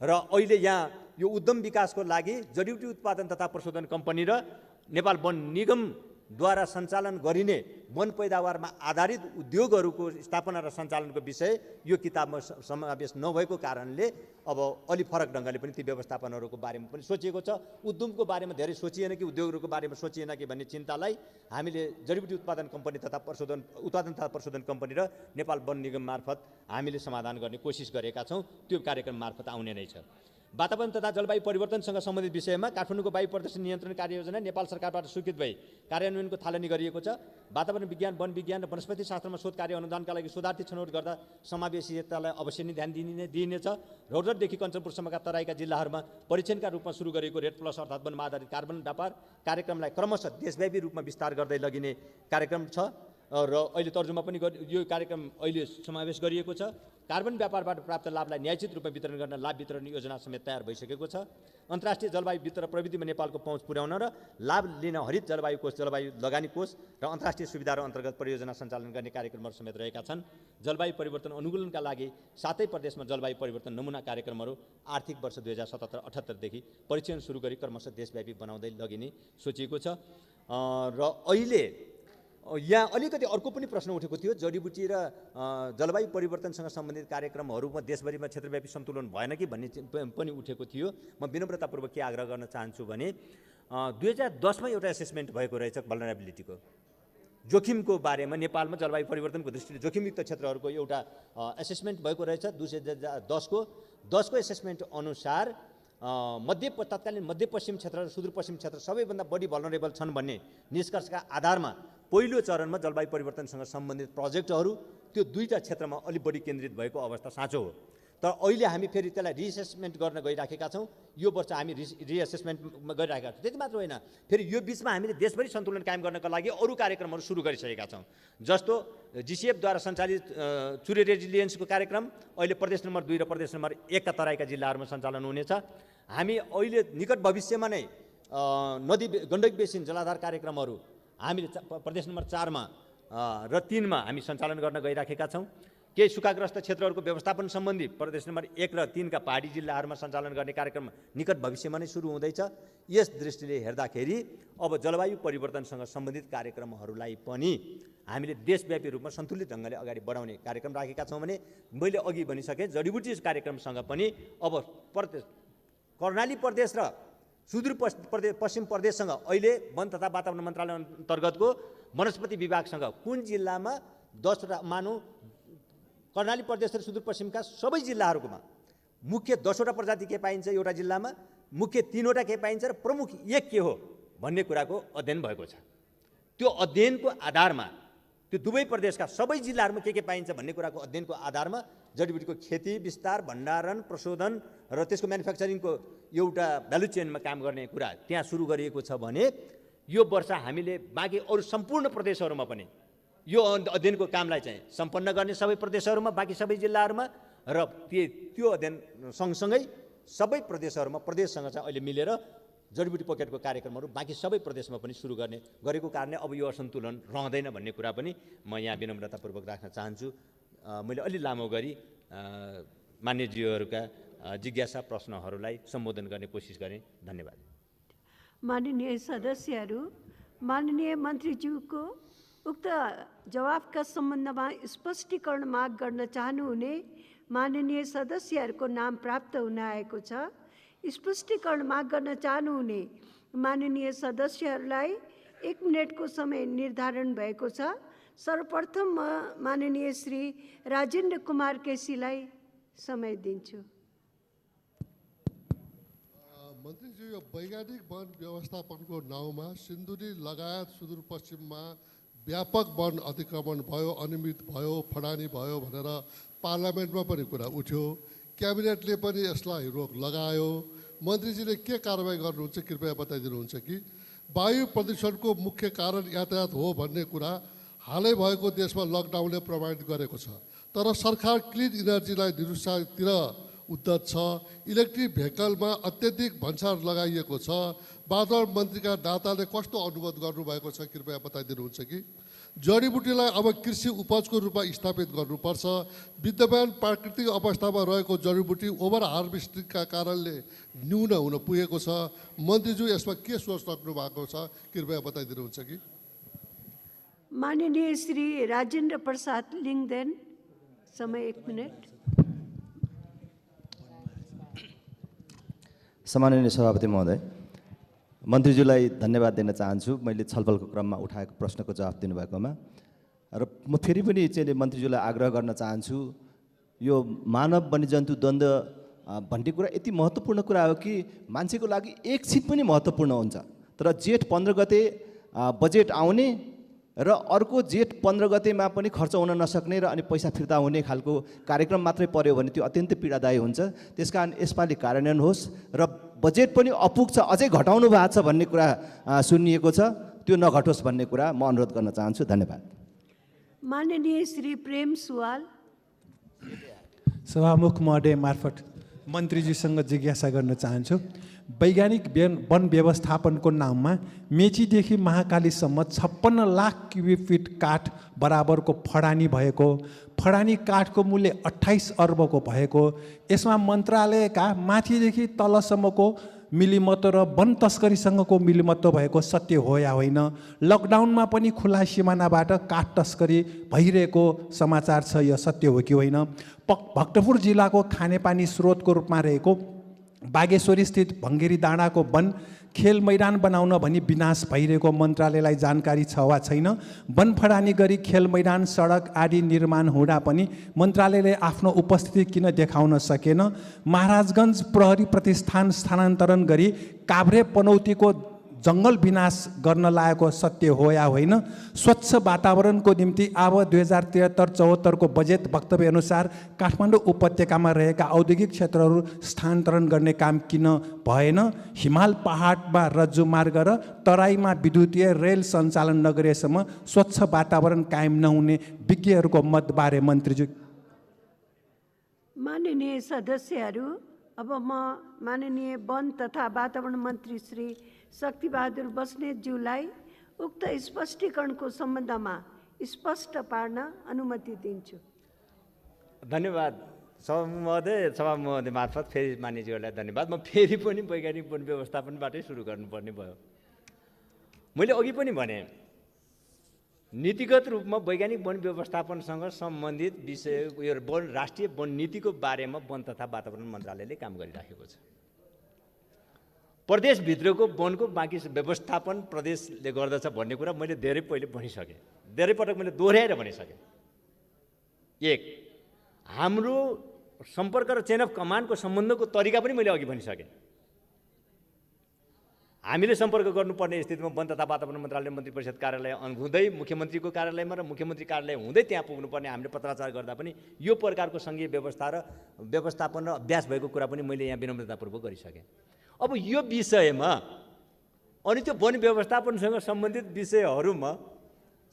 र अहिले यहाँ यो उद्यम विकासको लागि जडीबुटी उत्पादन तथा प्रशोधन कम्पनी र नेपाल वन निगमद्वारा सञ्चालन गरिने वन पैदावारमा आधारित उद्योगहरूको स्थापना र सञ्चालनको विषय यो किताबमा समावेश नभएको कारणले अब अलि फरक ढङ्गले पनि ती व्यवस्थापनहरूको बारेमा पनि सोचिएको छ। उद्यमको बारेमा धेरै सोचिएन कि उद्योगहरूको बारेमा सोचिएन कि भन्ने चिन्तालाई हामीले जडीबुटी उत्पादन कम्पनी तथा प्रशोधन कम्पनी र नेपाल वन निगम मार्फत हामीले समाधान गर्ने कोसिस गरेका छौँ। त्यो कार्यक्रम मार्फत आउने नै छ। वातावरण तथा जलवायु परिवर्तनसँग सम्बन्धित विषयमा काठमाडौँको वायु प्रदूषण नियन्त्रण कार्ययोजना नेपाल सरकारबाट स्वीकृत भई कार्यान्वयनको थालनी गरिएको छ। वातावरण विज्ञान, वन विज्ञान र वनस्पति शास्त्रमा शोध कार्य अनुदानका लागि शोधार्थी छनौट गर्दा समावेशितालाई अवश्य नै ध्यान दिइनेछ। रौतहटदेखि कञ्चनपुरसम्मका तराईका जिल्लाहरूमा परीक्षणका रूपमा सुरु गरिएको रेड प्लस अर्थात् वनमा आधारित कार्बन व्यापार कार्यक्रमलाई क्रमशः देशव्यापी रूपमा विस्तार गर्दै लगिने कार्यक्रम छ र अहिले तर्जुमा पनि यो कार्यक्रम अहिले समावेश गरिएको छ। कार्बन व्यापारबाट प्राप्त लाभलाई न्यायोचित रूपमा वितरण गर्न लाभ वितरण योजना समेत तयार भइसकेको छ। अन्तर्राष्ट्रिय जलवायु वितरण प्रविधिमा नेपालको पहुँच पुर्याउन र लाभ लिन हरित जलवायु कोष, जलवायु लगानी कोष र अन्तर्राष्ट्रिय सुविधाहरू अन्तर्गत परियोजना सञ्चालन गर्ने कार्यक्रमहरू समेत रहेका छन्। जलवायु परिवर्तन अनुकूलनका लागि 7 प्रदेशमा जलवायु परिवर्तन नमुना कार्यक्रमहरू आर्थिक वर्ष 2077-78देखि परीक्षण सुरु गरी क्रमशः देशव्यापी बनाउँदै लगिने सोचिएको छ। र अहिले यहाँ अलिकति अर्को पनि प्रश्न उठेको थियो, जडीबुटी र जलवायु परिवर्तनसँग सम्बन्धित कार्यक्रमहरूमा देशभरिमा क्षेत्रव्यापी सन्तुलन भएन कि भन्ने पनि उठेको थियो। म विनम्रतापूर्वक के आग्रह गर्न चाहन्छु भने 2010मा एउटा एसेसमेन्ट भएको रहेछ भल्नरेबिलिटीको। जोखिमको बारेमा नेपालमा जलवायु परिवर्तनको दृष्टिले जोखिमयुक्त क्षेत्रहरूको एउटा एसेसमेन्ट भएको रहेछ 2010को एसेसमेन्ट अनुसार तत्कालीन मध्यपश्चिम क्षेत्र र सुदूरपश्चिम क्षेत्र सबैभन्दा बढी भल्नरेबल छन् भन्ने निष्कर्षका आधारमा पहिलो चरणमा जलवायु परिवर्तनसँग सम्बन्धित प्रोजेक्टहरू त्यो दुईटा क्षेत्रमा अलि बढी केन्द्रित भएको अवस्था साँचो हो। तर अहिले हामी फेरि त्यसलाई रिएसेसमेन्ट गर्न गइराखेका छौँ। यो वर्ष हामी रिएसेसमेन्टमा गइरहेका छौँ। त्यति मात्र होइन, फेरि यो बिचमा हामीले देशभरि सन्तुलन कायम गर्नका लागि अरू कार्यक्रमहरू सुरु गरिसकेका छौँ। जस्तो जिसिएफद्वारा सञ्चालित चुरे रेजिलियन्सको कार्यक्रम अहिले प्रदेश नम्बर 2 र प्रदेश नम्बर 1 का तराईका जिल्लाहरूमा सञ्चालन हुनेछ। हामी अहिले निकट भविष्यमा नै नदी गण्डकी बेसिन जलाधार कार्यक्रमहरू हामीले प्रदेश नम्बर 4 मा र 3 मा हामी सञ्चालन गर्न गइराखेका छौँ। केही सुखाग्रस्त क्षेत्रहरूको व्यवस्थापन सम्बन्धी प्रदेश नम्बर 1 र 3 का पहाडी जिल्लाहरूमा सञ्चालन गर्ने कार्यक्रम निकट भविष्यमा नै सुरु हुँदैछ। यस दृष्टिले हेर्दाखेरि अब जलवायु परिवर्तनसँग सम्बन्धित कार्यक्रमहरूलाई पनि हामीले देशव्यापी रूपमा सन्तुलित ढङ्गले अगाडि बढाउने कार्यक्रम राखेका छौँ भने मैले अघि भनिसकेँ जडीबुटी कार्यक्रमसँग पनि अब कर्णाली प्रदेश र पश्चिम प्रदेशसँग अहिले वन तथा वातावरण मन्त्रालय अन्तर्गतको वनस्पति विभागसँग कुन जिल्लामा 10वटा मानौँ कर्णाली प्रदेश र सुदूरपश्चिमका सबै जिल्लाहरूमा मुख्य 10वटा प्रजाति के पाइन्छ एउटा जिल्लामा, मुख्य 3वटा के पाइन्छ र प्रमुख 1 के हो भन्ने कुराको अध्ययन भएको छ। त्यो अध्ययनको आधारमा त्यो दुवै प्रदेशका सबै जिल्लाहरूमा के पाइन्छ भन्ने कुराको अध्ययनको आधारमा जडीबुटीको खेती, विस्तार, भण्डारण, प्रशोधन र त्यसको म्यानुफ्याक्चरिङको एउटा भ्यालु चेनमा काम गर्ने कुरा त्यहाँ सुरु गरिएको छ भने यो वर्ष हामीले बाँकी अरू सम्पूर्ण प्रदेशहरूमा पनि यो अध्ययनको कामलाई चाहिँ सम्पन्न गर्ने सबै प्रदेशहरूमा बाँकी सबै जिल्लाहरूमा र त्यो अध्ययन सँगसँगै सबै प्रदेशहरूमा प्रदेशसँग चाहिँ अहिले मिलेर जडीबुटी पकेटको कार्यक्रमहरू बाँकी सबै प्रदेशमा पनि सुरु गरेको कारणले अब यो असन्तुलन रहँदैन भन्ने कुरा पनि म यहाँ विनम्रतापूर्वक राख्न चाहन्छु। मैले अलि लामो गरी मान्यज्यूहरूका जिज्ञासा प्रश्नहरूलाई सम्बोधन गर्ने कोसिस गरेँ। धन्यवाद। माननीय सदस्यहरू, माननीय मन्त्रीज्यूको उक्त जवाफका सम्बन्धमा स्पष्टीकरण माग गर्न चाहनुहुने माननीय सदस्यहरूको नाम प्राप्त हुन आएको छ। स्पष्टीकरण माग गर्न चाहनुहुने माननीय सदस्यहरूलाई 1 मिनेटको समय निर्धारण भएको छ। सर्वप्रथम म माननीय श्री राजेन्द्र कुमार केसीलाई समय दिन्छु। मन्त्रीज्यू, यो वैज्ञानिक वन व्यवस्थापनको नाउँमा सिन्धुली लगायत सुदूरपश्चिममा व्यापक वन अतिक्रमण भयो, अनियमित भयो, फडानी भयो भनेर पार्लियामेन्टमा पनि कुरा उठ्यो। क्याबिनेटले पनि यसलाई रोक लगायो। मन्त्रीजीले के कारबाही गर्नुहुन्छ कृपया बताइदिनुहुन्छ कि वायु प्रदूषणको मुख्य कारण यातायात हो भन्ने कुरा हालै भएको देशमा लकडाउनले प्रमाणित गरेको छ। तर सरकार क्लिन इनर्जीलाई निरुत्साहतिर उद्धत छ। इलेक्ट्रिक भेहिकलमा अत्यधिक भन्सार लगाइएको छ। वातावरण मन्त्रीका दाताले कस्तो अनुभव गर्नुभएको छ कृपया बताइदिनुहुन्छ कि जडीबुटीलाई अब कृषि उपजको रूपमा स्थापित गर्नुपर्छ। विद्यमान प्राकृतिक अवस्थामा रहेको जडीबुटी ओभर हार्भेस्टिङका कारणले न्यून हुन पुगेको छ। मन्त्रीज्यू यसमा के सोच राख्नु भएको छ कृपया बताइदिनुहुन्छ कि। माननीय श्री राजेन्द्र प्रसाद लिङ्गदेन, समय 1 मिनट। सम्माननीय सभापति महोदय, मन्त्रीज्यूलाई धन्यवाद दिन चाहन्छु मैले छलफलको क्रममा उठाएको प्रश्नको जवाफ दिनुभएकोमा। र म फेरि पनि चाहिँ मन्त्रीज्यूलाई आग्रह गर्न चाहन्छु, यो मानव वन्यजन्तु द्वन्द्व भन्ने कुरा यति महत्त्वपूर्ण कुरा हो कि मान्छेको लागि एकछिन पनि महत्त्वपूर्ण हुन्छ। तर जेठ 15 गते बजेट आउने र अर्को जेठ 15 गतेमा पनि खर्च हुन नसक्ने र अनि पैसा फिर्ता हुने खालको कार्यक्रम मात्रै पर्यो भने त्यो अत्यन्तै पीडादायी हुन्छ। त्यसकारण यसपालि कार्यान्वयन होस् र बजेट पनि अपुग छ, अझै घटाउनु भएको छ भन्ने कुरा सुनिएको छ, त्यो नघटोस् भन्ने कुरा म अनुरोध गर्न चाहन्छु। धन्यवाद। माननीय श्री प्रेम सुवाल। सभामुख महोदय मार्फत मन्त्रीजीसँग जिज्ञासा गर्न चाहन्छु। वैज्ञानिक वन व्यवस्थापनको नाममा मेचीदेखि महाकालीसम्म 56 लाख क्युबिक फिट काठ बराबरको फडानी भएको, फडानी काठको मूल्य 28 अर्बको भएको, यसमा मन्त्रालयका माथिदेखि तलसम्मको मिलिमत्व र वन तस्करीसँगको मिलिमत्व भएको सत्य हो या होइन? लकडाउनमा पनि खुला सिमानाबाट काठ तस्करी भइरहेको समाचार छ, यो सत्य हो कि होइन? भक्तपुर जिल्लाको खानेपानी स्रोतको रूपमा रहेको बागेश्वरी स्थित भङ्गेरी डाँडाको वन खेल मैदान बनाउन भनी विनाश भइरहेको मन्त्रालयलाई जानकारी छ वा छैन? वनफडानी गरी खेल मैदान, सडक आदि निर्माण हुँदा पनि मन्त्रालयले आफ्नो उपस्थिति किन देखाउन सकेन? महाराजगञ्ज प्रहरी प्रतिष्ठान स्थानान्तरण गरी काभ्रे पनौतीको जङ्गल विनाश गर्न लागेको सत्य हो या होइन? स्वच्छ वातावरणको निम्ति अब 2073-74 को बजेट वक्तव्य अनुसार काठमाडौँ उपत्यकामा रहेका औद्योगिक क्षेत्रहरू स्थानान्तरण गर्ने काम किन भएन? हिमाल पहाडमा रज्जु मार्ग र तराईमा विद्युतीय रेल सञ्चालन नगरेसम्म स्वच्छ वातावरण कायम नहुने विज्ञहरूको मतबारे मन्त्रीज्यू। माननीय सदस्यहरू, अब म माननीय वन तथा वातावरण मन्त्री श्री शक्तिबहादुर बस्नेतज्यूलाई उक्त स्पष्टीकरणको सम्बन्धमा स्पष्ट पार्न अनुमति दिन्छु। धन्यवाद सभा महोदय मार्फत फेरि मान्यज्यूहरूलाई धन्यवाद। म फेरि पनि वैज्ञानिक वन व्यवस्थापनबाटै सुरु गर्नुपर्ने भयो। मैले अघि पनि भने नीतिगत रूपमा वैज्ञानिक वन व्यवस्थापनसँग सम्बन्धित विषय यो राष्ट्रिय वन नीतिको बारेमा वन तथा वातावरण मन्त्रालयले काम गरिराखेको छ। प्रदेशभित्रको वनको बाँकी व्यवस्थापन प्रदेशले गर्दछ भन्ने कुरा मैले धेरै पहिले भनिसकेँ, धेरै पटक मैले दोहोऱ्याएर भनिसकेँ। एक, हाम्रो सम्पर्क र चेन अफ कमान्डको सम्बन्धको तरिका पनि मैले अघि भनिसकेँ। हामीले सम्पर्क गर्नुपर्ने स्थितिमा वन तथा वातावरण मन्त्रालय मन्त्री परिषद कार्यालय हुँदै मुख्यमन्त्रीको कार्यालयमा र मुख्यमन्त्री कार्यालय हुँदै त्यहाँ पुग्नुपर्ने हामीले पत्राचार गर्दा पनि यो प्रकारको सङ्घीय व्यवस्था र व्यवस्थापन र अभ्यास भएको कुरा पनि मैले यहाँ विनम्रतापूर्वक गरिसकेँ। अब यो विषयमा अनि त्यो वन व्यवस्थापनसँग सम्बन्धित विषयहरूमा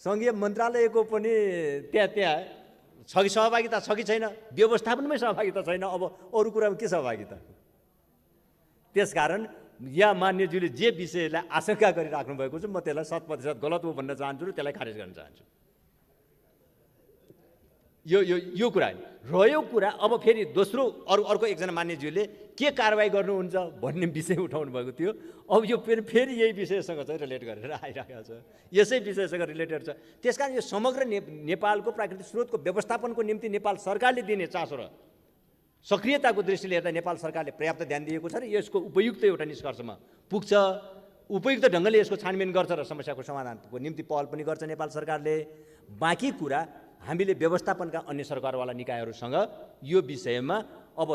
सङ्घीय मन्त्रालयको पनि त्यहाँ छ कि सहभागिता छ कि छैन, व्यवस्थापनमै सहभागिता छैन, अब अरू कुरामा के सहभागिता? त्यसकारण या मान्यज्यूले जे विषयलाई आशंका गरिराख्नु भएको छ म त्यसलाई 100% गलत हो भन्न चाहन्छु र त्यसलाई खारेज गर्न चाहन्छु। यो कुरा रह्यो कुरा। अब फेरि दोस्रो अर्को एकजना मान्यज्यूले के कारवाही गर्नुहुन्छ भन्ने विषय उठाउनु भएको थियो। अब यो फेरि यही विषयसँग चाहिँ रिलेट गरेर आइरहेको छ, यसै विषयसँग रिलेटेड छ। त्यसकारण यो समग्र नेपालको प्राकृतिक स्रोतको व्यवस्थापनको निम्ति नेपाल सरकारले दिने चासो र सक्रियताको दृष्टिले हेर्दा नेपाल सरकारले पर्याप्त ध्यान दिएको छ र यसको उपयुक्त एउटा निष्कर्षमा पुग्छ, उपयुक्त ढङ्गले यसको छानबिन गर्छ र समस्याको समाधानको निम्ति पहल पनि गर्छ नेपाल सरकारले। बाँकी कुरा हामीले व्यवस्थापनका अन्य सरकारवाला निकायहरूसँग यो विषयमा अब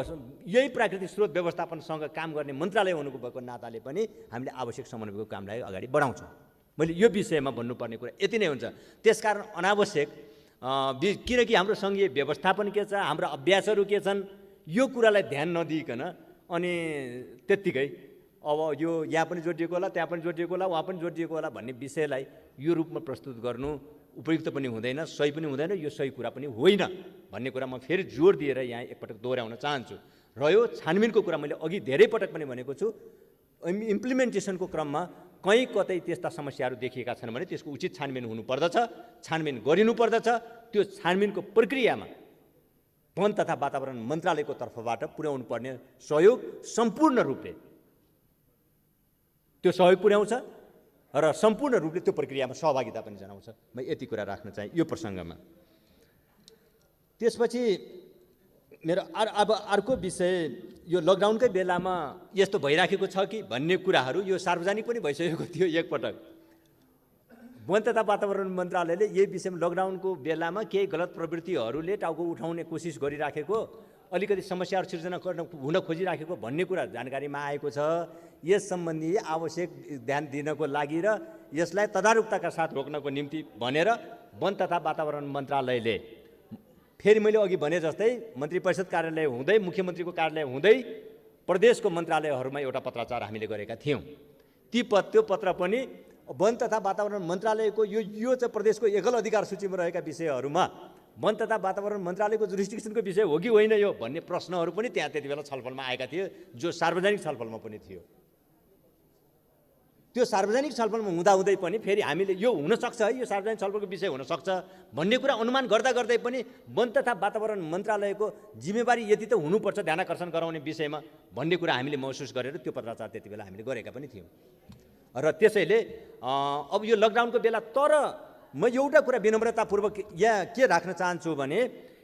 यही प्राकृतिक स्रोत व्यवस्थापनसँग काम गर्ने मन्त्रालय हुनुको भएको नाताले पनि हामीले आवश्यक समन्वयको कामलाई अगाडि बढाउँछौँ। मैले यो विषयमा भन्नुपर्ने कुरा यति नै हुन्छ। त्यसकारण अनावश्यक किनकि हाम्रो सङ्घीय व्यवस्थापन के छ, हाम्रो अभ्यासहरू के छन्, यो कुरालाई ध्यान नदिइकन अनि त्यत्तिकै अब यो यहाँ पनि जोडिएको होला, त्यहाँ पनि जोडिएको होला, उहाँ पनि जोडिएको होला भन्ने विषयलाई यो रूपमा प्रस्तुत गर्नु उपयुक्त पनि हुँदैन, सही पनि हुँदैन, यो सही कुरा पनि होइन भन्ने कुरा म फेरि जोड दिएर यहाँ एकपटक दोहोऱ्याउन चाहन्छु। रह्यो छानबिनको कुरा, मैले अघि धेरै पटक पनि भनेको छु, इम्प्लिमेन्टेसनको क्रममा कहीँ कतै त्यस्ता समस्याहरू देखिएका छन् भने त्यसको उचित छानबिन हुनुपर्दछ, छानबिन गरिनुपर्दछ। त्यो छानबिनको प्रक्रियामा वन तथा वातावरण मन्त्रालयको तर्फबाट पुर्याउनु पर्ने सहयोग सम्पूर्ण रूपले त्यो सहयोग पुर्याउँछ र सम्पूर्ण रूपले त्यो प्रक्रियामा सहभागिता पनि जनाउँछ। म यति कुरा राख्न चाहे यो प्रसङ्गमा। त्यसपछि मेरो अब अर्को विषय, यो लकडाउनकै बेलामा यस्तो भइराखेको छ कि भन्ने कुराहरू यो सार्वजनिक पनि भइसकेको थियो एकपटक। वन तथा वातावरण मन्त्रालयले यही विषयमा लकडाउनको बेलामा केही गलत प्रवृत्तिहरूले टाउको उठाउने कोसिस गरिराखेको, अलिकति समस्याहरू सिर्जना हुन खोजिराखेको भन्ने कुरा जानकारीमा आएको छ। यस सम्बन्धी आवश्यक ध्यान दिनको लागि र यसलाई तदारुकताका साथ रोक्नको निम्ति भनेर वन तथा वातावरण मन्त्रालयले फेरि मैले अघि भने जस्तै मन्त्री परिषद कार्यालय हुँदै मुख्यमन्त्रीको कार्यालय हुँदै प्रदेशको मन्त्रालयहरूमा एउटा पत्राचार हामीले गरेका थियौँ। त्यो पत्र पनि वन तथा वातावरण मन्त्रालयको यो चाहिँ प्रदेशको एकल अधिकार सूचीमा रहेका विषयहरूमा वन तथा वातावरण मन्त्रालयको जुरिस्डिक्सनको विषय हो कि होइन यो भन्ने प्रश्नहरू पनि त्यहाँ त्यति बेला छलफलमा आएका थिए, जो सार्वजनिक छलफलमा पनि थियो। त्यो सार्वजनिक छलफलमा हुँदाहुँदै पनि फेरि हामीले यो हुनसक्छ है, यो सार्वजनिक छलफलको विषय हुनसक्छ भन्ने कुरा अनुमान गर्दा गर्दै पनि वन तथा वातावरण मन्त्रालयको जिम्मेवारी यति त हुनुपर्छ ध्यानाकर्षण गराउने विषयमा भन्ने कुरा हामीले महसुस गरेर त्यो पत्राचार त्यति बेला हामीले गरेका पनि थियौँ। र त्यसैले अब यो लकडाउनको बेला, तर म एउटा कुरा विनम्रतापूर्वक यहाँ के राख्न चाहन्छु भने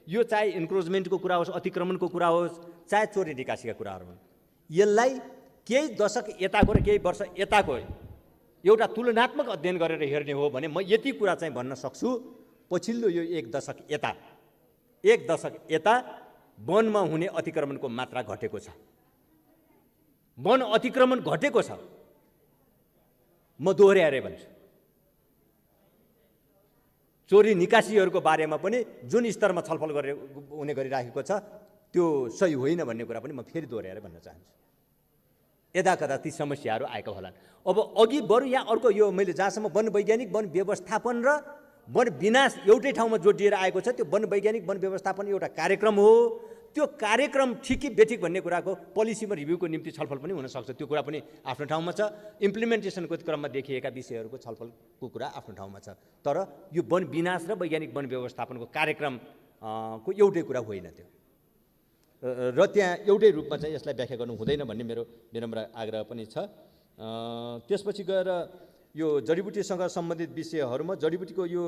यो चाहे इन्क्रोचमेन्टको कुरा होस्, अतिक्रमणको कुरा होस्, चाहे चोरी निकासीका कुराहरू हुन्, यसलाई केही दशक यताको र केही वर्ष यताको एउटा तुलनात्मक अध्ययन गरेर हेर्ने हो भने म यति कुरा चाहिँ भन्न सक्छु, पछिल्लो यो 1 दशक यता वनमा हुने अतिक्रमणको मात्रा घटेको छ। वन अतिक्रमण घटेको छ। म दोहोऱ्याएर भन्छु, चोरी निकासीहरूको बारेमा पनि जुन स्तरमा छलफल हुने गरिराखेको छ त्यो सही होइन भन्ने कुरा पनि म फेरि दोहोऱ्याएर भन्न चाहन्छु। यदाकदा ती समस्याहरू आएका होलान्। अब अघि बरु यहाँ अर्को यो मैले जहाँसम्म वन वैज्ञानिक वन व्यवस्थापन र वन विनाश एउटै ठाउँमा जोडिएर आएको छ, त्यो वन वैज्ञानिक वन व्यवस्थापन एउटा कार्यक्रम हो। त्यो कार्यक्रम ठिक कि बेठिक भन्ने कुराको पोलिसीमा रिभ्यूको निम्ति छलफल पनि हुनसक्छ, त्यो कुरा पनि आफ्नो ठाउँमा छ। इम्प्लिमेन्टेसनको क्रममा देखिएका विषयहरूको छलफलको कुरा आफ्नो ठाउँमा छ। तर यो वन विनाश र वैज्ञानिक वन व्यवस्थापनको कार्यक्रमको एउटै कुरा होइन त्यो, र त्यहाँ एउटै रूपमा चाहिँ यसलाई व्याख्या गर्नु हुँदैन भन्ने मेरो विनम्र आग्रह पनि छ। त्यसपछि गएर यो जडीबुटीसँग सम्बन्धित विषयहरूमा जडीबुटीको यो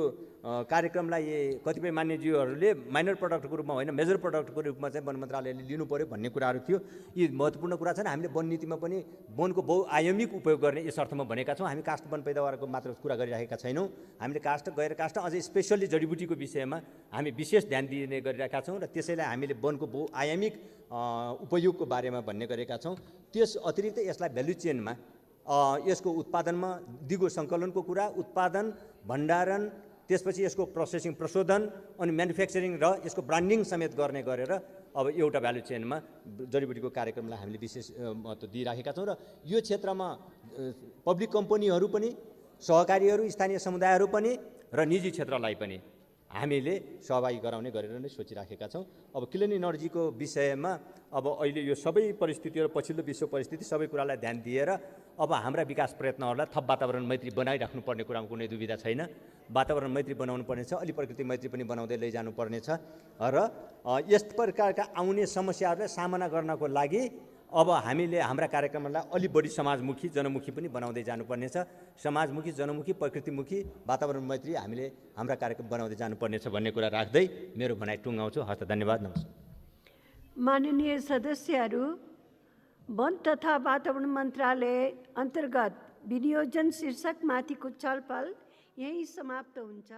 कार्यक्रमलाई कतिपय मान्यज्यूहरूले माइनर प्रडक्टको रूपमा होइन मेजर प्रडक्टको रूपमा चाहिँ वन मन्त्रालयले लिनु पर्यो भन्ने कुराहरू थियो। यी महत्त्वपूर्ण कुरा छन्। हामीले वन नीतिमा पनि वनको बहुआयामिक उपयोग गर्ने यस अर्थमा भनेका छौँ। हामी काष्ठ वन पैदावारको मात्र कुरा गरिरहेका छैनौँ। हामीले काष्ठ गैर काष्ठ अझै स्पेसल्ली जडीबुटीको विषयमा हामी विशेष ध्यान दिने गरिरहेका छौँ र त्यसैलाई हामीले वनको बहुआयामिक उपयोगको बारेमा भन्ने गरेका छौँ। त्यस अतिरिक्त यसलाई भ्यालु चेनमा यसको उत्पादनमा दिगो सङ्कलनको कुरा, उत्पादन, भण्डारण, त्यसपछि यसको प्रोसेसिङ प्रशोधन अनि म्यानुफ्याक्चरिङ र यसको ब्रान्डिङ समेत गर्ने गरेर अब एउटा भ्यालु चेनमा जडीबुटीको कार्यक्रमलाई हामीले विशेष महत्त्व दिइराखेका छौँ। र यो क्षेत्रमा पब्लिक कम्पनीहरू पनि, सहकारीहरू, स्थानीय समुदायहरू पनि र निजी क्षेत्रलाई पनि हामीले सहभागी गराउने गरेर नै सोचिराखेका छौँ। अब क्लिन इनर्जीको विषयमा अब अहिले यो सबै परिस्थितिहरू, पछिल्लो विश्व परिस्थिति, सबै कुरालाई ध्यान दिएर अब हाम्रा विकास प्रयत्नहरूलाई थप वातावरण मैत्री बनाइराख्नु पर्ने कुरामा कुनै दुविधा छैन। वातावरण मैत्री बनाउनु पर्नेछ, अलि प्रकृति मैत्री पनि बनाउँदै लैजानु पर्नेछ र यस प्रकारका आउने समस्याहरूलाई सामना गर्नको लागि अब हामीले हाम्रा कार्यक्रमलाई अलि बढी समाजमुखी, जनमुखी पनि बनाउँदै जानुपर्नेछ। समाजमुखी, जनमुखी, प्रकृतिमुखी, वातावरण मैत्री हामीले हाम्रा कार्यक्रम बनाउँदै जानुपर्नेछ भन्ने कुरा राख्दै मेरो भनाइ टुङ्गाउँछु। हस्त, धन्यवाद, नमस्कार। माननीय सदस्यहरू, वन तथा वातावरण मन्त्रालय अन्तर्गत विनियोजन शीर्षकमाथिको छलफल यहीँ समाप्त हुन्छ।